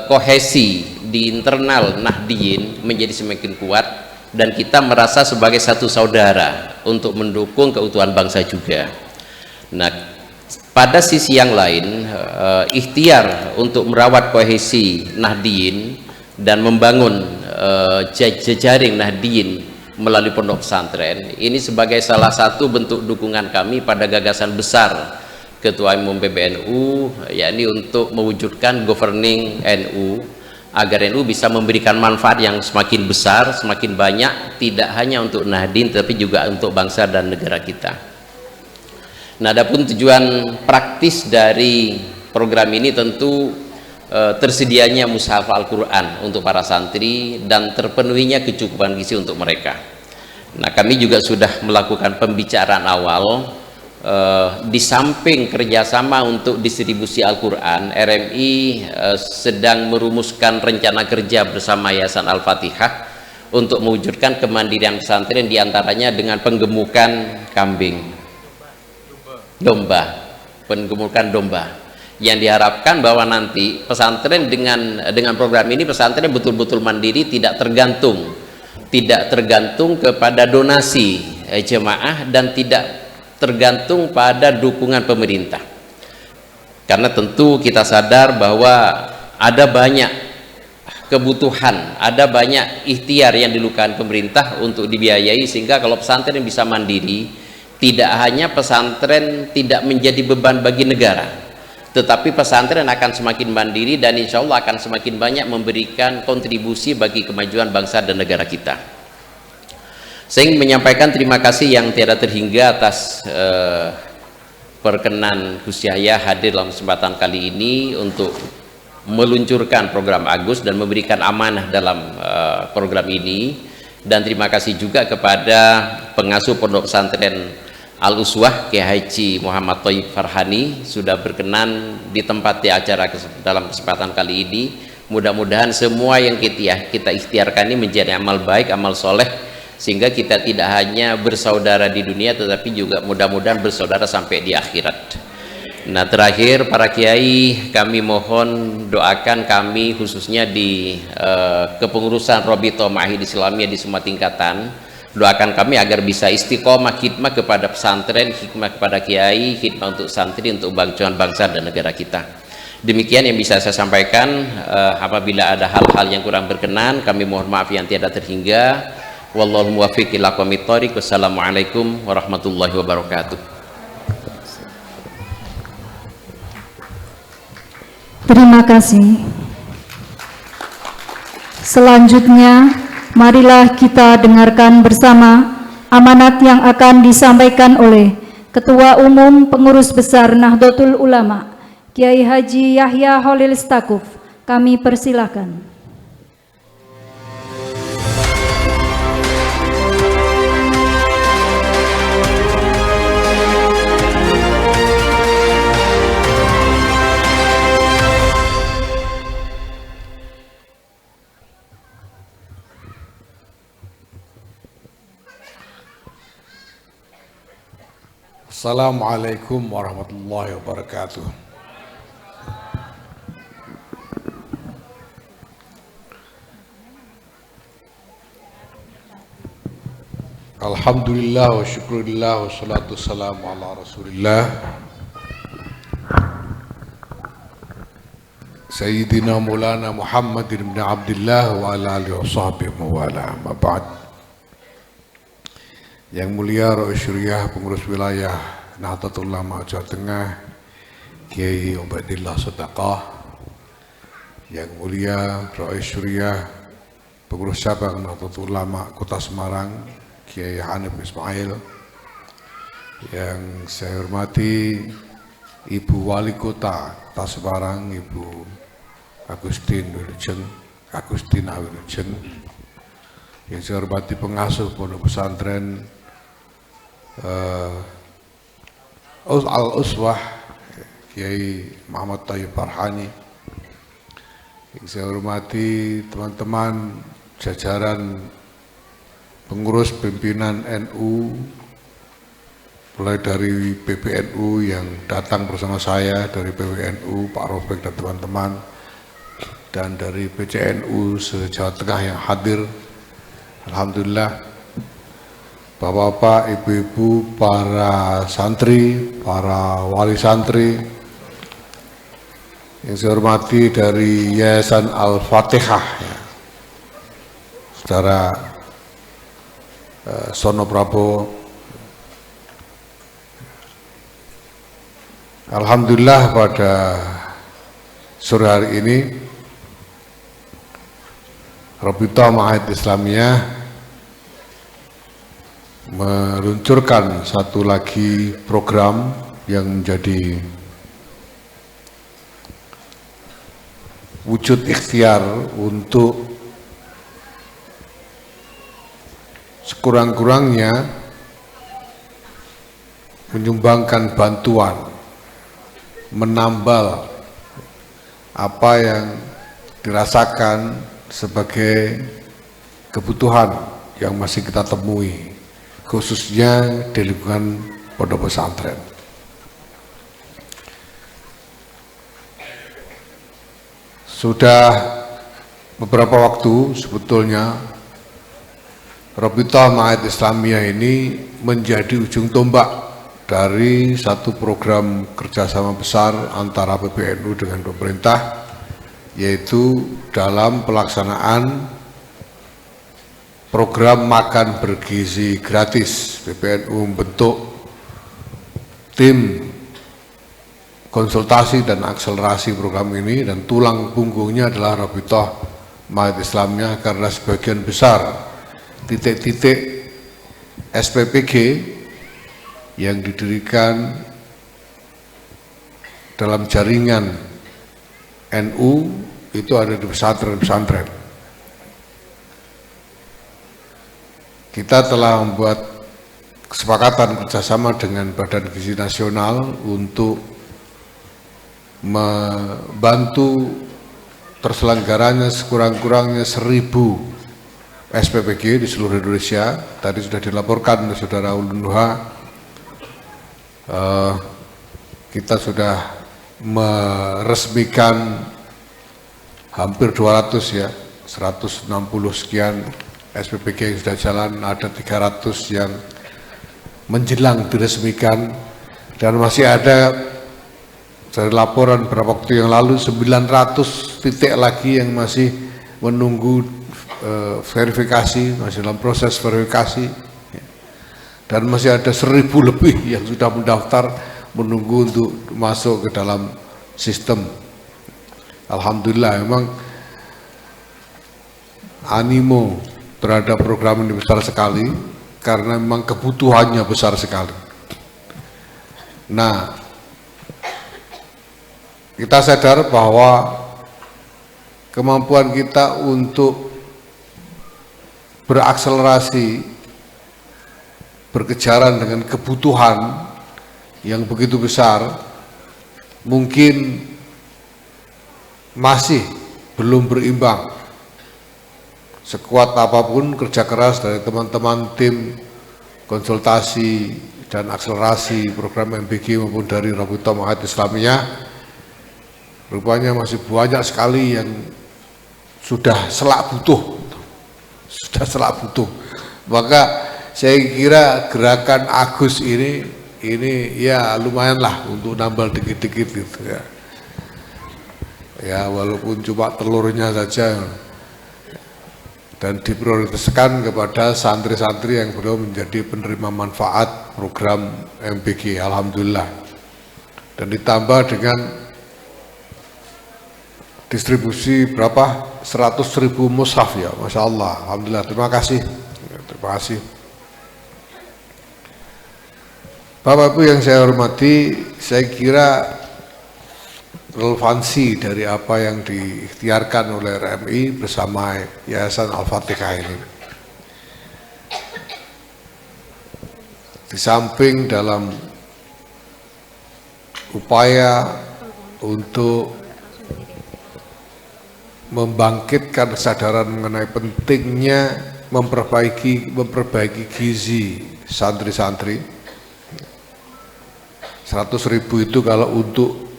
kohesi di internal Nahdiyin menjadi semakin kuat, dan kita merasa sebagai satu saudara untuk mendukung keutuhan bangsa juga. Nah, pada sisi yang lain, ikhtiar untuk merawat kohesi Nahdiyin dan membangun jejaring Nahdiyin melalui pondok pesantren. Ini sebagai salah satu bentuk dukungan kami pada gagasan besar Ketua Umum PBNU, yakni untuk mewujudkan governing NU agar NU bisa memberikan manfaat yang semakin besar, semakin banyak, tidak hanya untuk Nahdien tapi juga untuk bangsa dan negara kita. Nah, adapun tujuan praktis dari program ini tentu tersedianya mushaf Al-Quran untuk para santri dan terpenuhinya kecukupan gizi untuk mereka. Nah, kami juga sudah melakukan pembicaraan awal di samping kerjasama untuk distribusi Al-Quran. RMI sedang merumuskan rencana kerja bersama Yayasan Al-Fatihah untuk mewujudkan kemandirian pesantren, diantaranya dengan penggemukan penggemukan domba, yang diharapkan bahwa nanti pesantren dengan program ini pesantren betul-betul mandiri, tidak tergantung kepada donasi jemaah dan tidak tergantung pada dukungan pemerintah. Karena tentu kita sadar bahwa ada banyak kebutuhan, ada banyak ikhtiar yang dilakukan pemerintah untuk dibiayai, sehingga kalau pesantren bisa mandiri, tidak hanya pesantren tidak menjadi beban bagi negara, tetapi pesantren akan semakin mandiri dan insya Allah akan semakin banyak memberikan kontribusi bagi kemajuan bangsa dan negara kita. Saya ingin menyampaikan terima kasih yang tiada terhingga atas perkenan Gus Yahya hadir dalam kesempatan kali ini untuk meluncurkan program Agus dan memberikan amanah dalam program ini, dan terima kasih juga kepada pengasuh Pondok Pesantren Al-Uswah Kiai Haji Muhammad Thayyib Farhani sudah berkenan ditempati acara dalam kesempatan kali ini. Mudah-mudahan semua yang kita ikhtiarkan ini menjadi amal baik, amal soleh, sehingga kita tidak hanya bersaudara di dunia tetapi juga mudah-mudahan bersaudara sampai di akhirat. Nah, terakhir para kiai, kami mohon doakan kami khususnya di kepengurusan Robito Ma'ahid Islamiyah di semua tingkatan. Doakan kami agar bisa istiqomah khidmah kepada pesantren, hikmah kepada kiai, hikmah untuk santri, untuk kemajuan bangsa dan negara kita. Demikian yang bisa saya sampaikan. Apabila ada hal-hal yang kurang berkenan, kami mohon maaf yang tiada terhingga. Wallahu muwaffiq ila aqwamit thoriq. Wassalamualaikum warahmatullahi wabarakatuh. Terima kasih. Selanjutnya, marilah kita dengarkan bersama amanat yang akan disampaikan oleh Ketua Umum Pengurus Besar Nahdlatul Ulama, Kiai Haji Yahya Khalil Stakuf. Kami persilakan. Assalamualaikum warahmatullahi wabarakatuh. Alhamdulillah wa syukurillah wa salatu wassalamu ala rasulillah Sayyidina Maulana Muhammadin bin Abdullah wa ala alihi wa sahbihi wa ala amma ba'd. Yang mulia Rois Syuriah Pengurus Wilayah Nahdlatul Ulama Jawa Tengah Kiai Ubaidillah Sedaqah, yang mulia Rois Syuriah Pengurus Cabang Nahdlatul Ulama Kota Semarang Kiai Hanif Ismail, yang saya hormati Ibu Wali Kota Semarang Ibu Agustina Wilujeng, yang saya hormati pengasuh Pondok Pesantren Al-Uswah Kiai Muhammad Thayyib Farhani, yang saya hormati teman-teman jajaran pengurus pimpinan NU, mulai dari PBNU yang datang bersama saya, dari PWNU Pak Rofik dan teman-teman, dan dari PCNU se-Jawa Tengah yang hadir. Alhamdulillah, Bapak-bapak, ibu-ibu, para santri, para wali santri yang saya hormati dari Yayasan Al-Fatihah, ya. Saudara Sono Prabowo. Alhamdulillah pada sore hari ini Rabithah Ma'ahid Islamiyah meluncurkan satu lagi program yang menjadi wujud ikhtiar untuk sekurang-kurangnya menyumbangkan bantuan, menambal apa yang dirasakan sebagai kebutuhan yang masih kita temui, khususnya di lingkungan pondok pesantren. Sudah beberapa waktu sebetulnya Rabithah Ma'ahid Islamiyah ini menjadi ujung tombak dari satu program kerjasama besar antara PBNU dengan pemerintah, yaitu dalam pelaksanaan program makan bergizi gratis. PBNU membentuk tim konsultasi dan akselerasi program ini, dan tulang punggungnya adalah Rabithah Ma'ahid Islamiyah, karena sebagian besar titik-titik SPPG yang didirikan dalam jaringan NU itu ada di pesantren-pesantren. Kita telah membuat kesepakatan kerjasama dengan Badan Gizi Nasional untuk membantu terselenggaranya sekurang-kurangnya 1000 SPPG di seluruh Indonesia. Tadi sudah dilaporkan oleh Saudara Ulun Nuha, kita sudah meresmikan hampir 200 ya, 160 sekian SPPG yang sudah jalan, ada 300 yang menjelang diresmikan, dan masih ada dari laporan beberapa waktu yang lalu 900 titik lagi yang masih menunggu verifikasi, masih dalam proses verifikasi, dan masih ada 1000 lebih yang sudah mendaftar menunggu untuk masuk ke dalam sistem. Alhamdulillah, memang animo terhadap program ini besar sekali karena memang kebutuhannya besar sekali. Nah, kita sadar bahwa kemampuan kita untuk berakselerasi, berkejaran dengan kebutuhan yang begitu besar, mungkin masih belum berimbang. Sekuat apapun kerja keras dari teman-teman tim konsultasi dan akselerasi program MBG maupun dari Rabithah Ma'ahid Islamiyah, rupanya masih banyak sekali yang sudah selak butuh. Maka saya kira gerakan Agus ini ya lumayanlah untuk nambal dikit-dikit gitu ya. Ya walaupun cuma telurnya saja, dan diprioritaskan kepada santri-santri yang belum menjadi penerima manfaat program MBG. Alhamdulillah. Dan ditambah dengan distribusi berapa? 100.000 mushaf ya, Masya Allah. Alhamdulillah, terima kasih. Terima kasih. Bapak Ibu yang saya hormati, saya kira relevansi dari apa yang diikhtiarkan oleh RMI bersama Yayasan Al-Fatihah ini, di samping dalam upaya untuk membangkitkan kesadaran mengenai pentingnya memperbaiki gizi santri-santri. 100.000 itu kalau untuk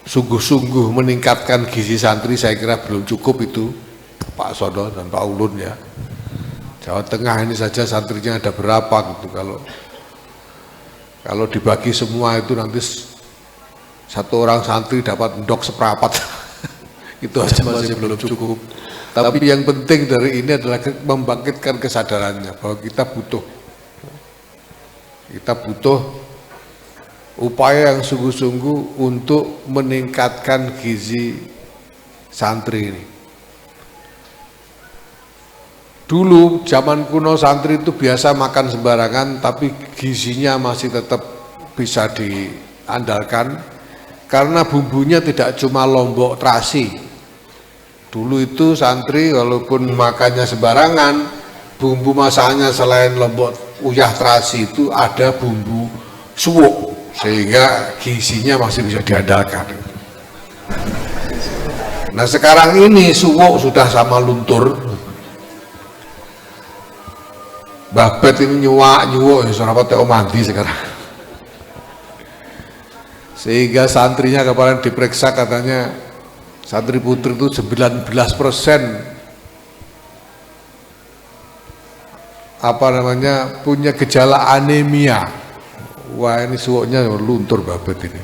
sungguh-sungguh meningkatkan gizi santri saya kira belum cukup itu, Pak Sono dan Pak Ulun ya. Jawa Tengah ini saja santrinya ada berapa gitu, kalau dibagi semua itu nanti satu orang santri dapat endok seprapat. Itu aja masih belum cukup. Tapi yang penting dari ini adalah membangkitkan kesadarannya bahwa kita butuh upaya yang sungguh-sungguh untuk meningkatkan gizi santri ini. Dulu zaman kuno santri itu biasa makan sembarangan, tapi gizinya masih tetap bisa diandalkan karena bumbunya tidak cuma lombok terasi. Dulu itu santri walaupun makannya sembarangan, bumbu masakannya selain lombok uyah terasi itu ada bumbu suwuk, sehingga gizinya masih bisa diandalkan. Nah sekarang ini suwuk sudah sama luntur. Mbah Bet ini nyuwuk ya serapat teo mandi sekarang. Sehingga santrinya kemarin diperiksa, katanya santri putri itu 19% punya gejala anemia. Wah ini suwuknya luntur babet ini.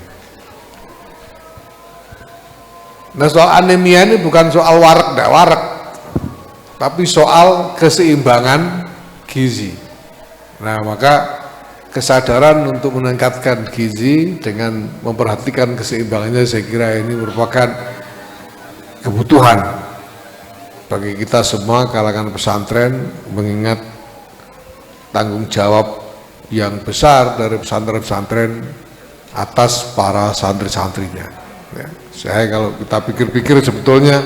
Nah soal anemia ini bukan soal warak tidak warak, tapi soal keseimbangan gizi. Nah maka kesadaran untuk meningkatkan gizi dengan memperhatikan keseimbangannya, saya kira ini merupakan kebutuhan bagi kita semua kalangan pesantren, mengingat tanggung jawab yang besar dari pesantren-pesantren atas para santri-santrinya. Ya, saya kalau kita pikir-pikir sebetulnya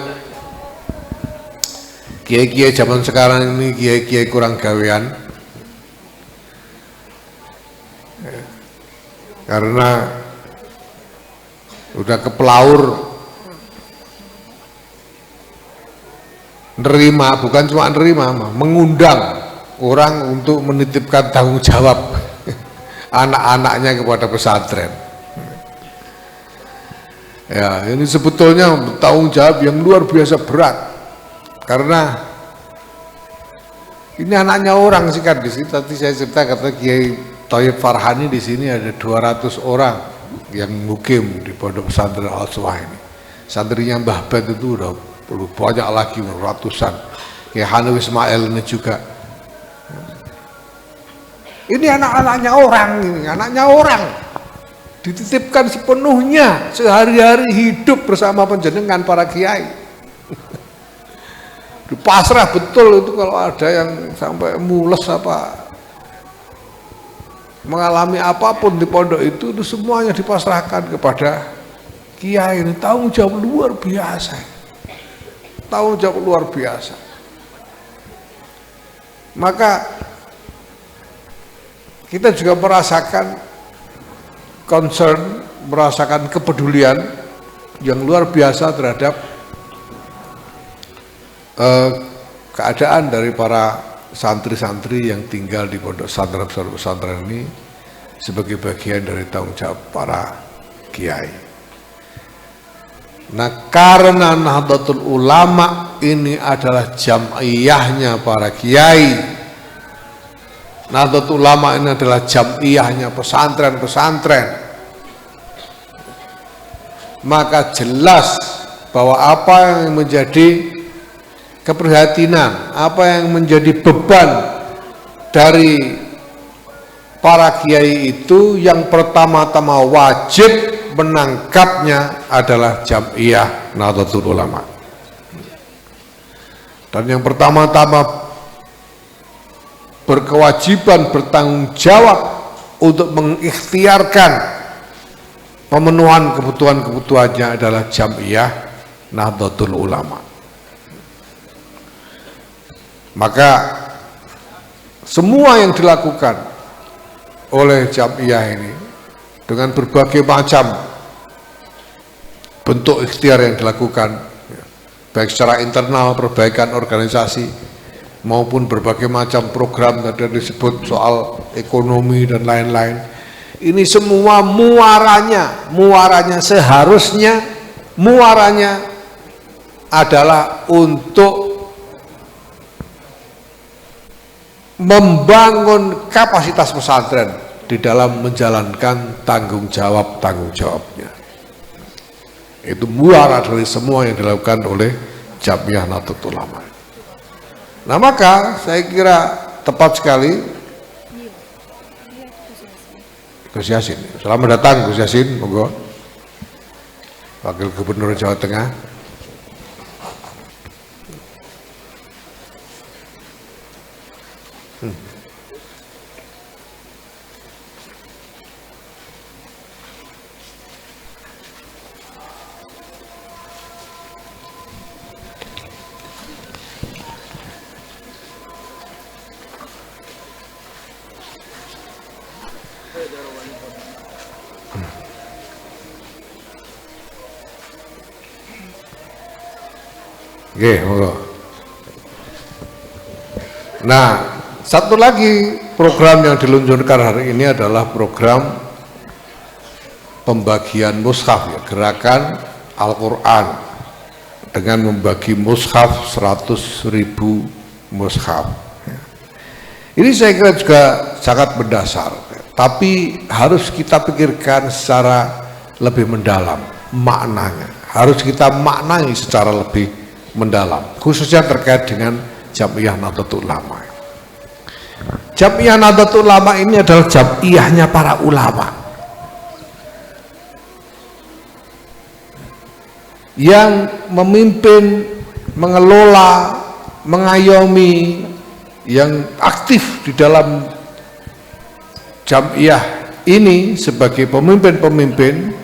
kiai-kiai zaman sekarang ini kiai-kiai kurang gawean, ya, karena udah kepelaur nerima, bukan cuma nerima, mengundang orang untuk menitipkan tanggung jawab anak-anaknya kepada pesantren. Ya, ini sebetulnya tanggung jawab yang luar biasa berat, karena ini anaknya orang sih kan. Di sini tadi saya cerita, kata Kiai Thayyib Farhani di sini ada 200 orang yang mukim di pondok pesantren Al-Suwah ini. Santrinya Mbah Bet itu udah banyak lagi, ratusan. Kayak Hanu Ismail ini juga. Ini anak-anaknya orang, ini anaknya orang. Dititipkan sepenuhnya, sehari-hari hidup bersama panjenengan para kiai. Pasrah betul itu kalau ada yang sampai mules apa, mengalami apapun di pondok itu semuanya dipasrahkan kepada kiai. Ini tanggung jawab luar biasa. Tanggung jawab luar biasa. Maka kita juga merasakan concern, merasakan kepedulian yang luar biasa terhadap keadaan dari para santri-santri yang tinggal di pondok pesantren ini sebagai bagian dari tanggung jawab para kiai. Nah karena Nahdlatul Ulama ini adalah jam'iyahnya para kiai, Nahdlatul Ulama ini adalah jam'iyahnya pesantren-pesantren, maka jelas bahwa apa yang menjadi keprihatinan, apa yang menjadi beban dari para kiai itu, yang pertama-tama wajib menangkapnya adalah jam'iyah Nahdlatul Ulama. Dan yang pertama-tama berkewajiban bertanggung jawab untuk mengikhtiarkan pemenuhan kebutuhan-kebutuhannya adalah jam'iyah Nahdlatul Ulama. Maka semua yang dilakukan oleh jam'iyah ini dengan berbagai macam bentuk ikhtiar yang dilakukan, baik secara internal perbaikan organisasi maupun berbagai macam program tadi disebut soal ekonomi dan lain-lain, ini semua muaranya seharusnya muaranya adalah untuk membangun kapasitas pesantren di dalam menjalankan tanggung jawabnya. Itu muara dari semua yang dilakukan oleh Jamiah Nahdlatul Ulama. Nah maka saya kira tepat sekali Gus Yasin. Selamat datang Gus Yasin, monggo. Wakil Gubernur Jawa Tengah. Oke, monggo. Nah, satu lagi program yang diluncurkan hari ini adalah program pembagian mushaf, ya, gerakan Al-Quran dengan membagi mushaf 100.000 mushaf. Ini saya kira juga sangat mendasar, tapi harus kita pikirkan secara lebih mendalam maknanya. Harus kita maknai secara lebih mendalam, khususnya terkait dengan Jamiah Nahdlatul Ulama. Jamiah Nahdlatul Ulama ini adalah jamiahnya para ulama yang memimpin, mengelola, mengayomi, yang aktif di dalam jamiah ini sebagai pemimpin-pemimpin.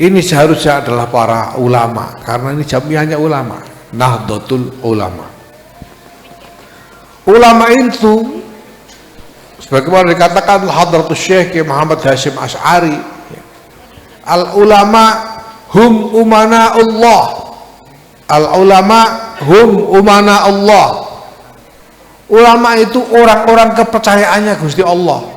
Ini seharusnya adalah para ulama, karena ini jamiahnya ulama, Nahdlatul Ulama. Ulama itu sebagaimana dikatakan Hadratus Syekh Muhammad Hasyim Asy'ari, al ulama hum umana Allah. Al ulama hum umana Allah. Ulama itu orang-orang kepercayaannya Gusti Allah.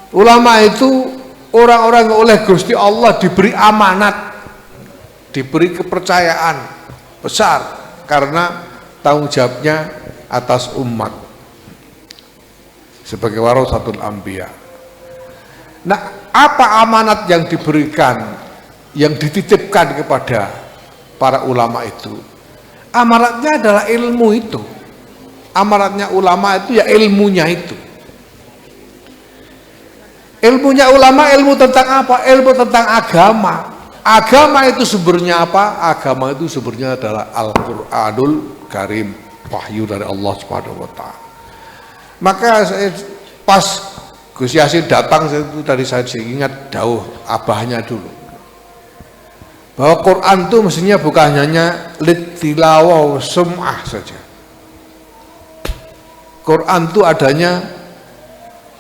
Ulama itu orang-orang oleh Gusti Allah diberi amanat, diberi kepercayaan besar karena tanggung jawabnya atas umat sebagai warasatul anbiya. Nah, apa amanat yang diberikan, yang dititipkan kepada para ulama itu? Amanatnya adalah ilmu itu. Amanatnya ulama itu ya ilmunya itu. Ilmunya ulama, ilmu tentang apa? Ilmu tentang agama. Agama itu sumbernya apa? Agama itu sumbernya adalah Al-Quranul Karim, wahyu dari Allah Subhanahu wa Ta'ala. Maka pas Gus Yasin datang itu tadi saya ingat dawuh abahnya dulu, bahwa Quran itu mestinya bukan hanya litilawah sum'ah saja. Quran itu adanya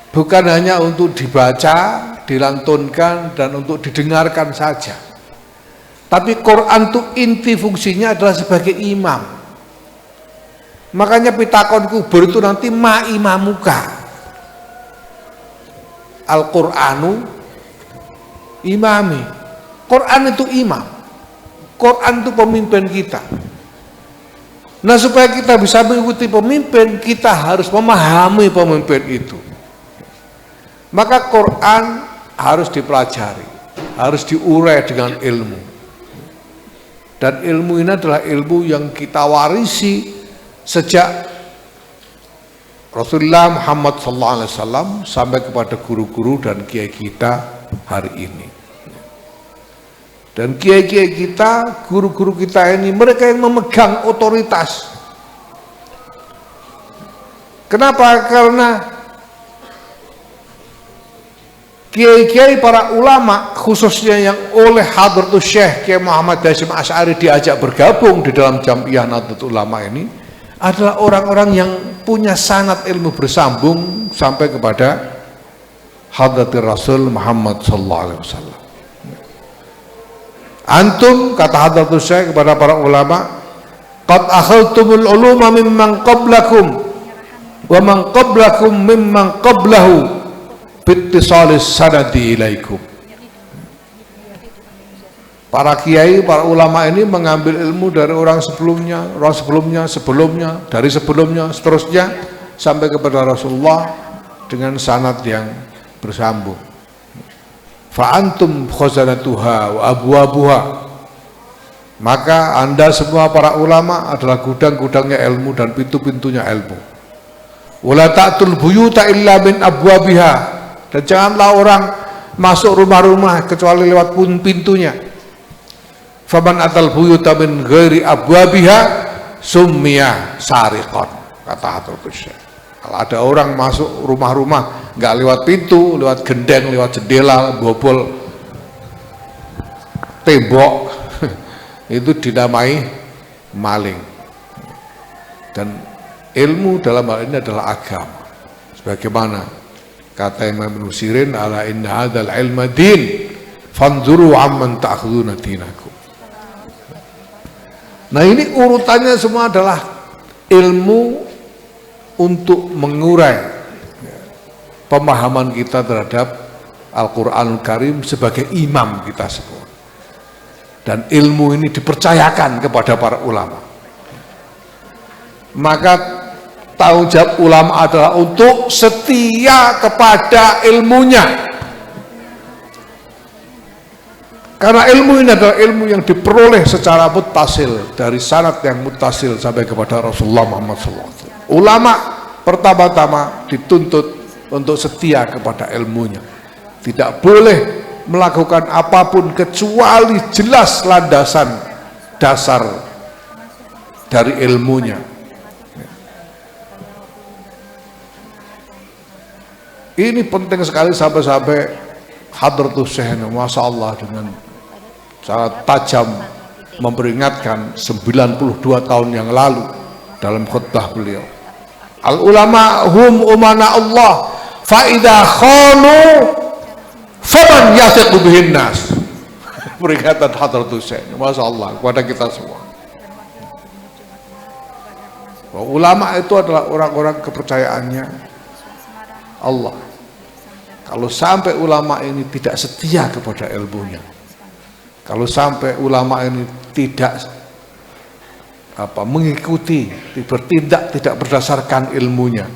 bukan hanya untuk dibaca, dilantunkan, dan untuk didengarkan saja. Tapi Quran itu inti fungsinya adalah sebagai imam. Makanya pitakon kubur itu nanti ma imamuka. Al-Quranu imami. Quran itu imam. Quran itu pemimpin kita. Nah, supaya kita bisa mengikuti pemimpin, kita harus memahami pemimpin itu. Maka Quran harus dipelajari, harus diurai dengan ilmu. Dan ilmu ini adalah ilmu yang kita warisi sejak Rasulullah Muhammad SAW sampai kepada guru-guru dan kiai kita hari ini. Dan kiai-kiai kita, guru-guru kita ini, mereka yang memegang otoritas. Kenapa? Karena kiai-kiai para ulama khususnya yang oleh Hadratus Syekh Kiai Muhammad Hasyim Asy'ari diajak bergabung di dalam Jamiah Nahdlatul Ulama ini adalah orang-orang yang punya sanad ilmu bersambung sampai kepada Hadratir Rasul Muhammad sallallahu alaihi wasallam. Antum, kata Hadratus Syekh kepada para ulama, qad akhadtumul uluma mimman qablakum wa man qablakum mimman qablahu bittisalis sanadi ilaikum. Para kiai, para ulama ini mengambil ilmu dari orang sebelumnya, dari sebelumnya, seterusnya sampai kepada Rasulullah dengan sanad yang bersambung. Fa antum khazanatuha wa abwabuha. Maka Anda semua para ulama adalah gudang-gudangnya ilmu dan pintu-pintunya ilmu. Wala ta'tul buyuta illa min abwabiha, dan janganlah orang masuk rumah-rumah kecuali lewat pintunya. Faman atal buyuta min ghairi abwabiha summiya sariqan, kata Hadratus Syekh. Kalau ada orang masuk rumah-rumah nggak lewat pintu, lewat gendeng, lewat jendela, bobol tembok, itu dinamai maling. Dan ilmu dalam hal ini adalah agama. Sebagaimana kata Imam Ibnu Sirin, ala inna hadzal ilma din fanzuru amman ta'khuduna dinakum. Nah, ini urutannya semua adalah ilmu untuk mengurai pemahaman kita terhadap Al-Quranul Karim sebagai imam kita semua. Dan ilmu ini dipercayakan kepada para ulama. Maka tanggung jawab ulama adalah untuk setia kepada ilmunya. Karena ilmu ini adalah ilmu yang diperoleh secara muttasil, dari sanad yang muttasil sampai kepada Rasulullah Muhammad SAW. Ulama pertama-tama dituntut untuk setia kepada ilmunya. Tidak boleh melakukan apapun kecuali jelas landasan dasar dari ilmunya. Ini penting sekali sampai Hadratus Syekh, Masya Allah, dengan sangat tajam memperingatkan 92 tahun yang lalu dalam khutbah beliau. Al ulama hum umana Allah fa idza khanu faman yathiqu bihin nas. Peringatan Hadratus Syekh, Masya Allah, kepada kita semua. Bahwa ulama itu adalah orang-orang kepercayaannya Allah. Kalau sampai ulama ini tidak setia kepada ilmunya, kalau sampai ulama ini tidak mengikuti, bertindak tidak berdasarkan ilmunya,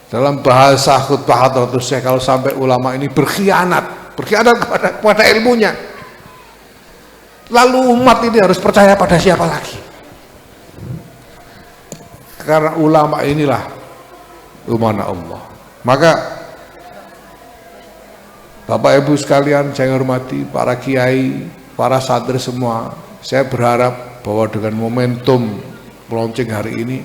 dalam bahasa khutbah Hadratus Syekh, kalau sampai ulama ini berkhianat kepada ilmunya, lalu umat ini harus percaya pada siapa lagi? Karena ulama inilah umana Allah. Maka Bapak Ibu sekalian saya hormati, para kiai, para santri semua, saya berharap bahwa dengan momentum launching hari ini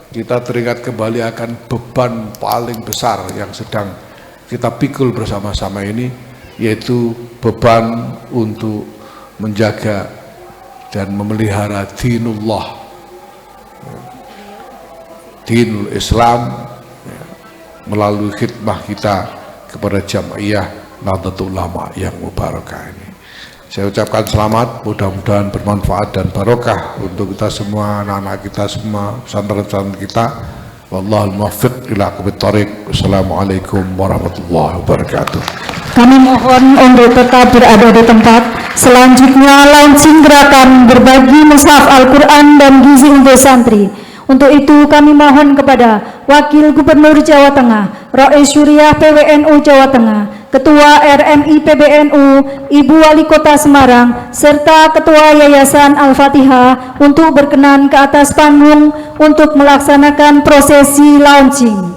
kita teringat kembali akan beban paling besar yang sedang kita pikul bersama-sama ini, yaitu beban untuk menjaga dan memelihara dinullah, dinul Islam, melalui khidmah kita kepada Jam'iyah Nahdlatul Ulama yang mubarakah ini. Saya ucapkan selamat, mudah-mudahan bermanfaat dan barokah untuk kita semua, anak-anak kita semua, pesantren-pesantren kita. Wallahul muwaffiq ila aqwamit thoriq. Wassalamualaikum warahmatullahi wabarakatuh. Kami mohon untuk tetap berada di tempat. Selanjutnya launching gerakan berbagi mushaf Al-Quran dan gizi untuk santri. Untuk itu kami mohon kepada Wakil Gubernur Jawa Tengah, Rais Syuriah PWNU Jawa Tengah, Ketua RMI PBNU, Ibu Wali Kota Semarang, serta Ketua Yayasan Al-Fatihah untuk berkenan ke atas panggung untuk melaksanakan prosesi launching.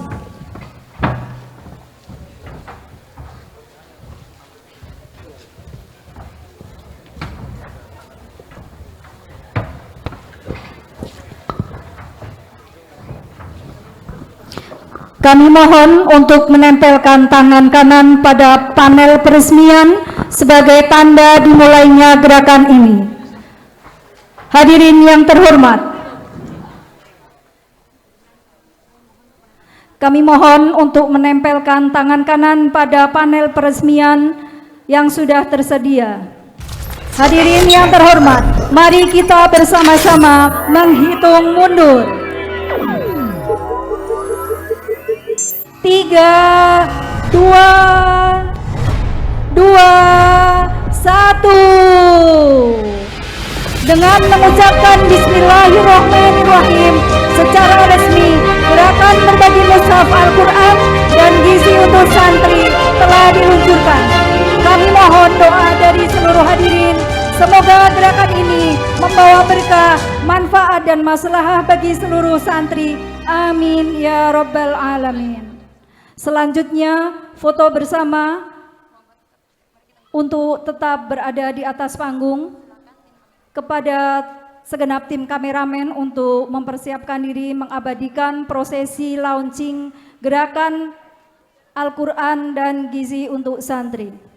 Kami mohon untuk menempelkan tangan kanan pada panel peresmian sebagai tanda dimulainya gerakan ini. Hadirin yang terhormat, kami mohon untuk menempelkan tangan kanan pada panel peresmian yang sudah tersedia. Hadirin yang terhormat, mari kita bersama-sama menghitung mundur. 3, 2, 1. Dengan mengucapkan Bismillahirrahmanirrahim, secara resmi gerakan berbagi mushaf Al-Quran dan gizi untuk santri telah diluncurkan. Kami mohon doa dari seluruh hadirin, semoga gerakan membawa berkah, manfaat dan maslahah bagi seluruh santri. Amin ya rabbal alamin. Selanjutnya foto bersama untuk tetap berada di atas panggung. Kepada segenap tim kameramen untuk mempersiapkan diri mengabadikan prosesi launching gerakan Al-Quran dan Gizi untuk santri.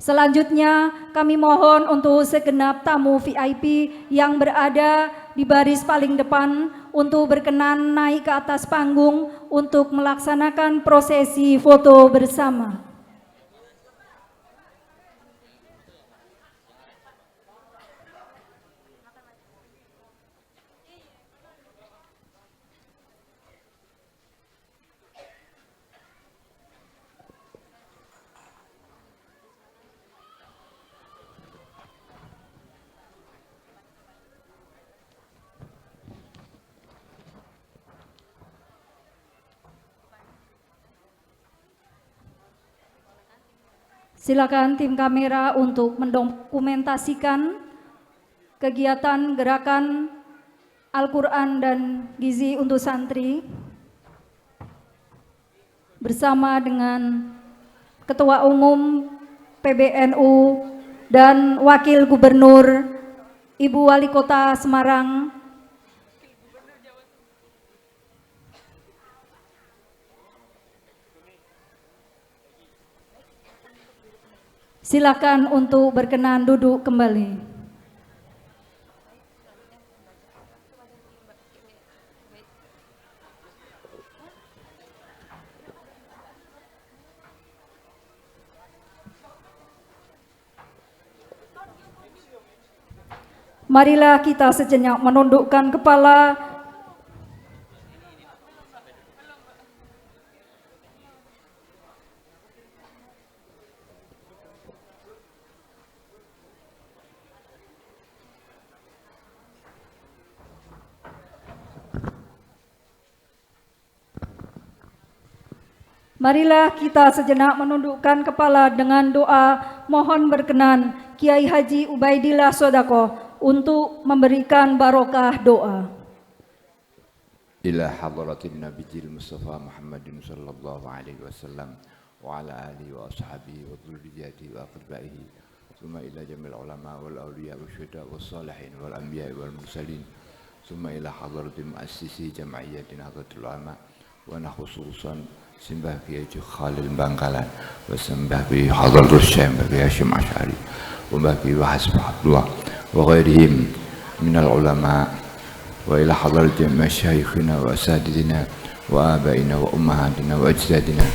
Selanjutnya kami mohon untuk segenap tamu VIP yang berada di baris paling depan untuk berkenan naik ke atas panggung untuk melaksanakan prosesi foto bersama. Silakan tim kamera untuk mendokumentasikan kegiatan gerakan Al-Quran dan Gizi untuk santri bersama dengan Ketua Umum PBNU dan Wakil Gubernur Ibu Wali Kota Semarang. Silakan untuk berkenan duduk kembali. Marilah kita sejenak menundukkan kepala. Marilah kita sejenak menundukkan kepala dengan doa mohon berkenan Kiai Haji Ubaidillah Sodako untuk memberikan barokah doa. Ila hadratin Nabiyil Mustafa Muhammadin sallallahu alaihi wasallam wa ala alihi wa ashabihi wa dzurriyyatihi wa aqrabaihi thumma ila jamil ulama wal awliya wasyuhada was salihin wal anbiya wal mursalin thumma ila hadratil muassisi jam'iyyatin hadratul ulama wa khususan Simbah Kiai Khalil Bangkalan wa Simbah Kiai Hadratul Syekh Kiai Hasyim Asy'ari wa Mbah Kiai Hasbi Abdullah wa ghairihim minal ulama wa ila hadratil masyayikhina wa asatidina wa abaina wa ummahatina wa ajdadina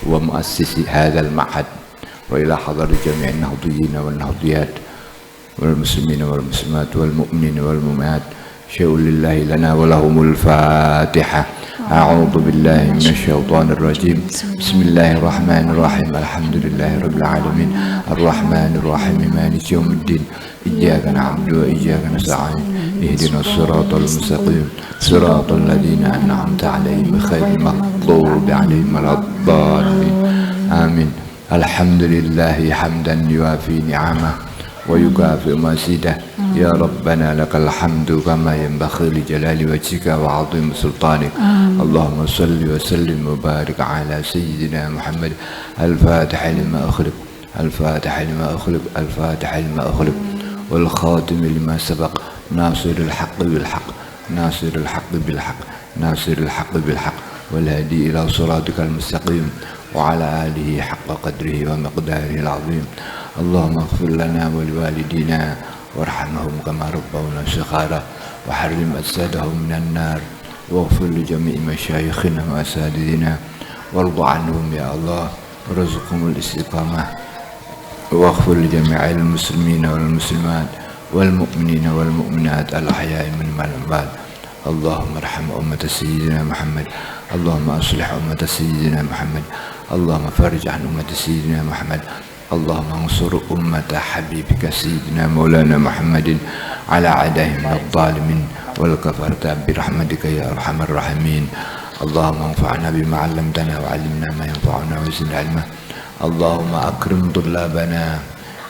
wa muassisi hadzal ma'had wa ila hadratil jami'in nahdiyyin wal nahdiyat wal muslimin wal muslimat wal mu'minin wal mu'minat syai'un lillahi lana wa lahumul Fatihah. أعوذ بالله من الشيطان الرجيم بسم الله الرحمن الرحيم الحمد لله رب العالمين الرحمن الرحيم مالك يوم الدين إياك نعبد وإياك نستعين اهدنا الصراط المستقيم صراط الذين أنعمت عليهم غير المغضوب عليهم ولا الضالين آمين الحمد لله حمدا يوافي نعمه ويكافئ مزيده يا ربنا لك الحمد كما ينبغي لجلال وجهك وعظيم سلطانك اللهم صل وسلم وبارك على سيدنا محمد الفاتح لما أخلق الفاتح لما أخلق الفاتح لما أخلق والخاتم لما سبق ناصر الحق بالحق ناصر الحق بالحق ناصر الحق بالحق والهادي إلى صراطك المستقيم وعلى آله حق قدره ومقداره العظيم اللهم اغفر لنا ولوالدينا وارحمهم كما ربونا صغارا وحرم أجسادهم من النار واغفر لجميع مشايخنا وأساتذتنا وارض عنهم يا الله وارزقهم الاستقامة واغفر لجميع المسلمين والمسلمات والمؤمنين والمؤمنات الأحياء منهم والأموات اللهم ارحم أمة سيدنا محمد اللهم أصلح أمة سيدنا محمد اللهم فرج عن أمة سيدنا محمد اللهم انصر أمة حبيبك سيدنا مولانا محمد على أعدائهم الظالمين والكفرة برحمتك يا أرحم الراحمين اللهم انفعنا بما علمتنا وعلمنا ما ينفعنا وزدنا علما اللهم أكرم طلابنا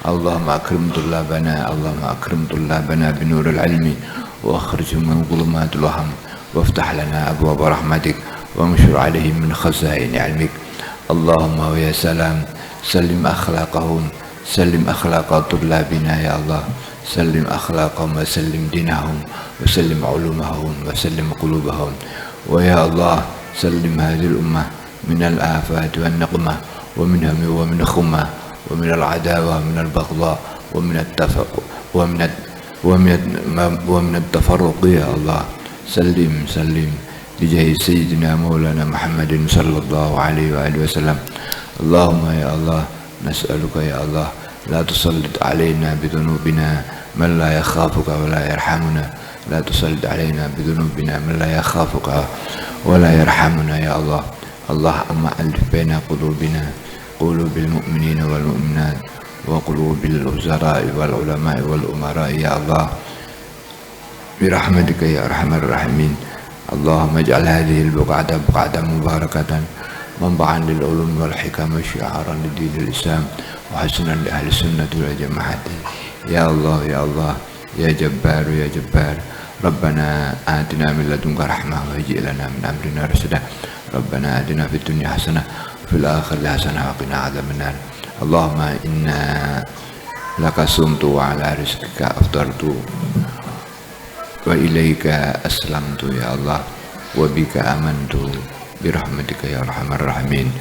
اللهم أكرم طلابنا اللهم أكرم طلابنا بنور العلم وأخرجهم من ظلمات الوهم وافتح لنا أبواب رحمتك وانشر عليهم من خزائن علمك. اللهم ويا سلام سلم أخلاقهم سلم أخلاق طلابنا يا الله سلم أخلاقهم وسلم دينهم وسلم علومهم وسلم قلوبهم. ويا الله سلم هذه الأمة من الآفات والنقمة ومن الخمة ومن العداوة ومن البغضاء ومن التفرق يا الله. سلم بجاه سيدنا مولانا محمد صلى الله عليه وآله وسلم. اللهم يا الله نسألك يا الله لا تسلط علينا بذنوبنا من لا يخافك ولا يرحمنا لا تسلط علينا بذنوبنا من لا يخافك ولا يرحمنا يا الله. اللهم ألف بين قلوبنا قلوب المؤمنين والمؤمنات وقلوب الوزراء والعلماء والأمراء يا الله برحمتك يا أرحم الراحمين. اللهم اجعل هذه البقعة بقعة مباركة منبعا للعلوم والحكم وشعارا لدين الإسلام وحسنا لأهل السنة والجماعة يا الله يا الله يا جبار يا جبار. ربنا آتنا من لدنك رحمة وهيئ لنا من أمرنا رشدا. ربنا آتنا في الدنيا حسنة وفي الآخرة حسنة وقنا عذاب النار. اللهم إنا لك صمت وعلى رزقك أفطرت وإليك أسلمت يا الله وبك آمنت برحمتك يا أرحم الراحمين.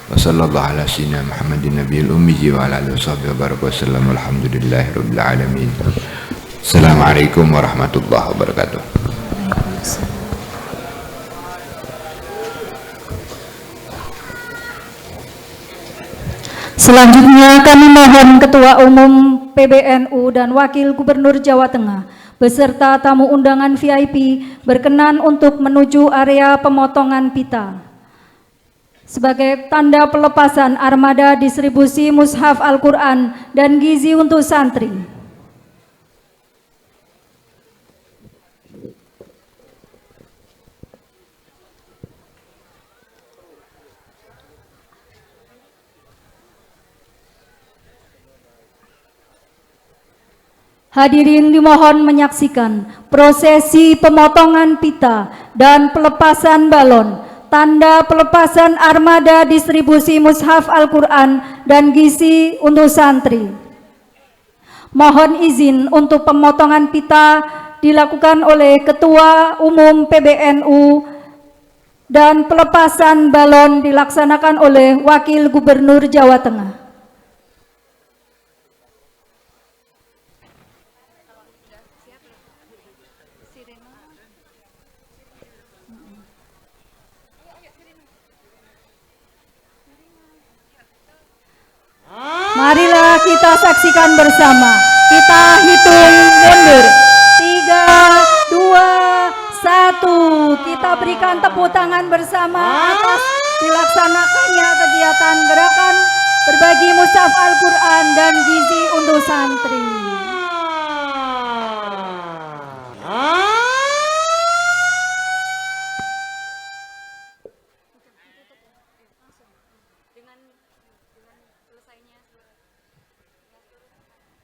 وصلى الله على سيدنا محمد النبي الأمي وعلى آله وصحبه وبارك وسلم والحمد لله رب العالمين. السلام عليكم ورحمة الله وبركاته. Selanjutnya kami mohon Ketua Umum PBNU dan Wakil Gubernur Jawa Tengah beserta tamu undangan VIP berkenan untuk menuju area pemotongan pita sebagai tanda pelepasan armada distribusi mushaf Al-Quran dan gizi untuk santri. Hadirin dimohon menyaksikan prosesi pemotongan pita dan pelepasan balon, tanda pelepasan armada distribusi mushaf Al-Quran dan gizi untuk santri. Mohon izin untuk pemotongan pita dilakukan oleh Ketua Umum PBNU dan pelepasan balon dilaksanakan oleh Wakil Gubernur Jawa Tengah. Marilah kita saksikan bersama. Kita hitung mundur. 3, 2, 1. Kita berikan tepuk tangan bersama atas dilaksanakannya kegiatan gerakan berbagi mushaf Al-Quran dan gizi untuk santri.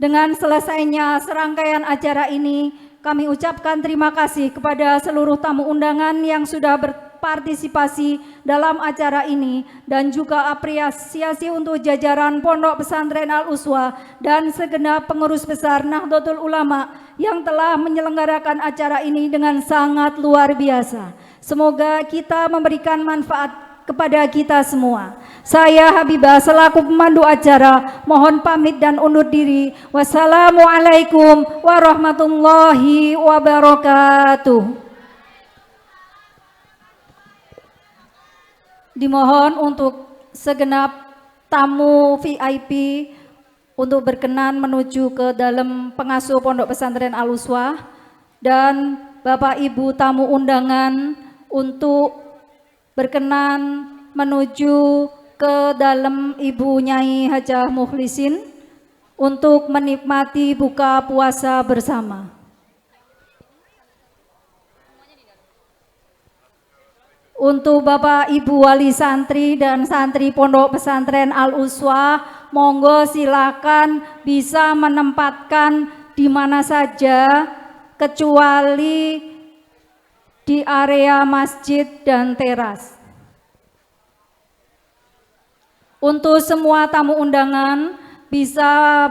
Dengan selesainya serangkaian acara ini, kami ucapkan terima kasih kepada seluruh tamu undangan yang sudah berpartisipasi dalam acara ini dan juga apresiasi untuk jajaran Pondok Pesantren Al-Uswa dan segenap pengurus besar Nahdlatul Ulama yang telah menyelenggarakan acara ini dengan sangat luar biasa. Semoga kita memberikan manfaat kepada kita semua. Saya Habibah selaku pemandu acara mohon pamit dan undur diri. Wassalamualaikum warahmatullahi wabarakatuh. Dimohon untuk segenap tamu VIP untuk berkenan menuju ke dalam pengasuh Pondok Pesantren Al-Uswa dan Bapak Ibu tamu undangan untuk berkenan menuju ke dalam Ibu Nyai Hajah Mukhlisin untuk menikmati buka puasa bersama. Untuk Bapak Ibu Wali Santri dan Santri Pondok Pesantren Al-Uswa monggo silakan bisa menempatkan di mana saja kecuali di area masjid dan teras. Untuk semua tamu undangan bisa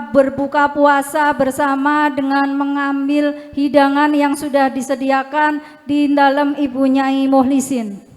berbuka puasa bersama dengan mengambil hidangan yang sudah disediakan di dalam Ibu Nyai Muhlisin.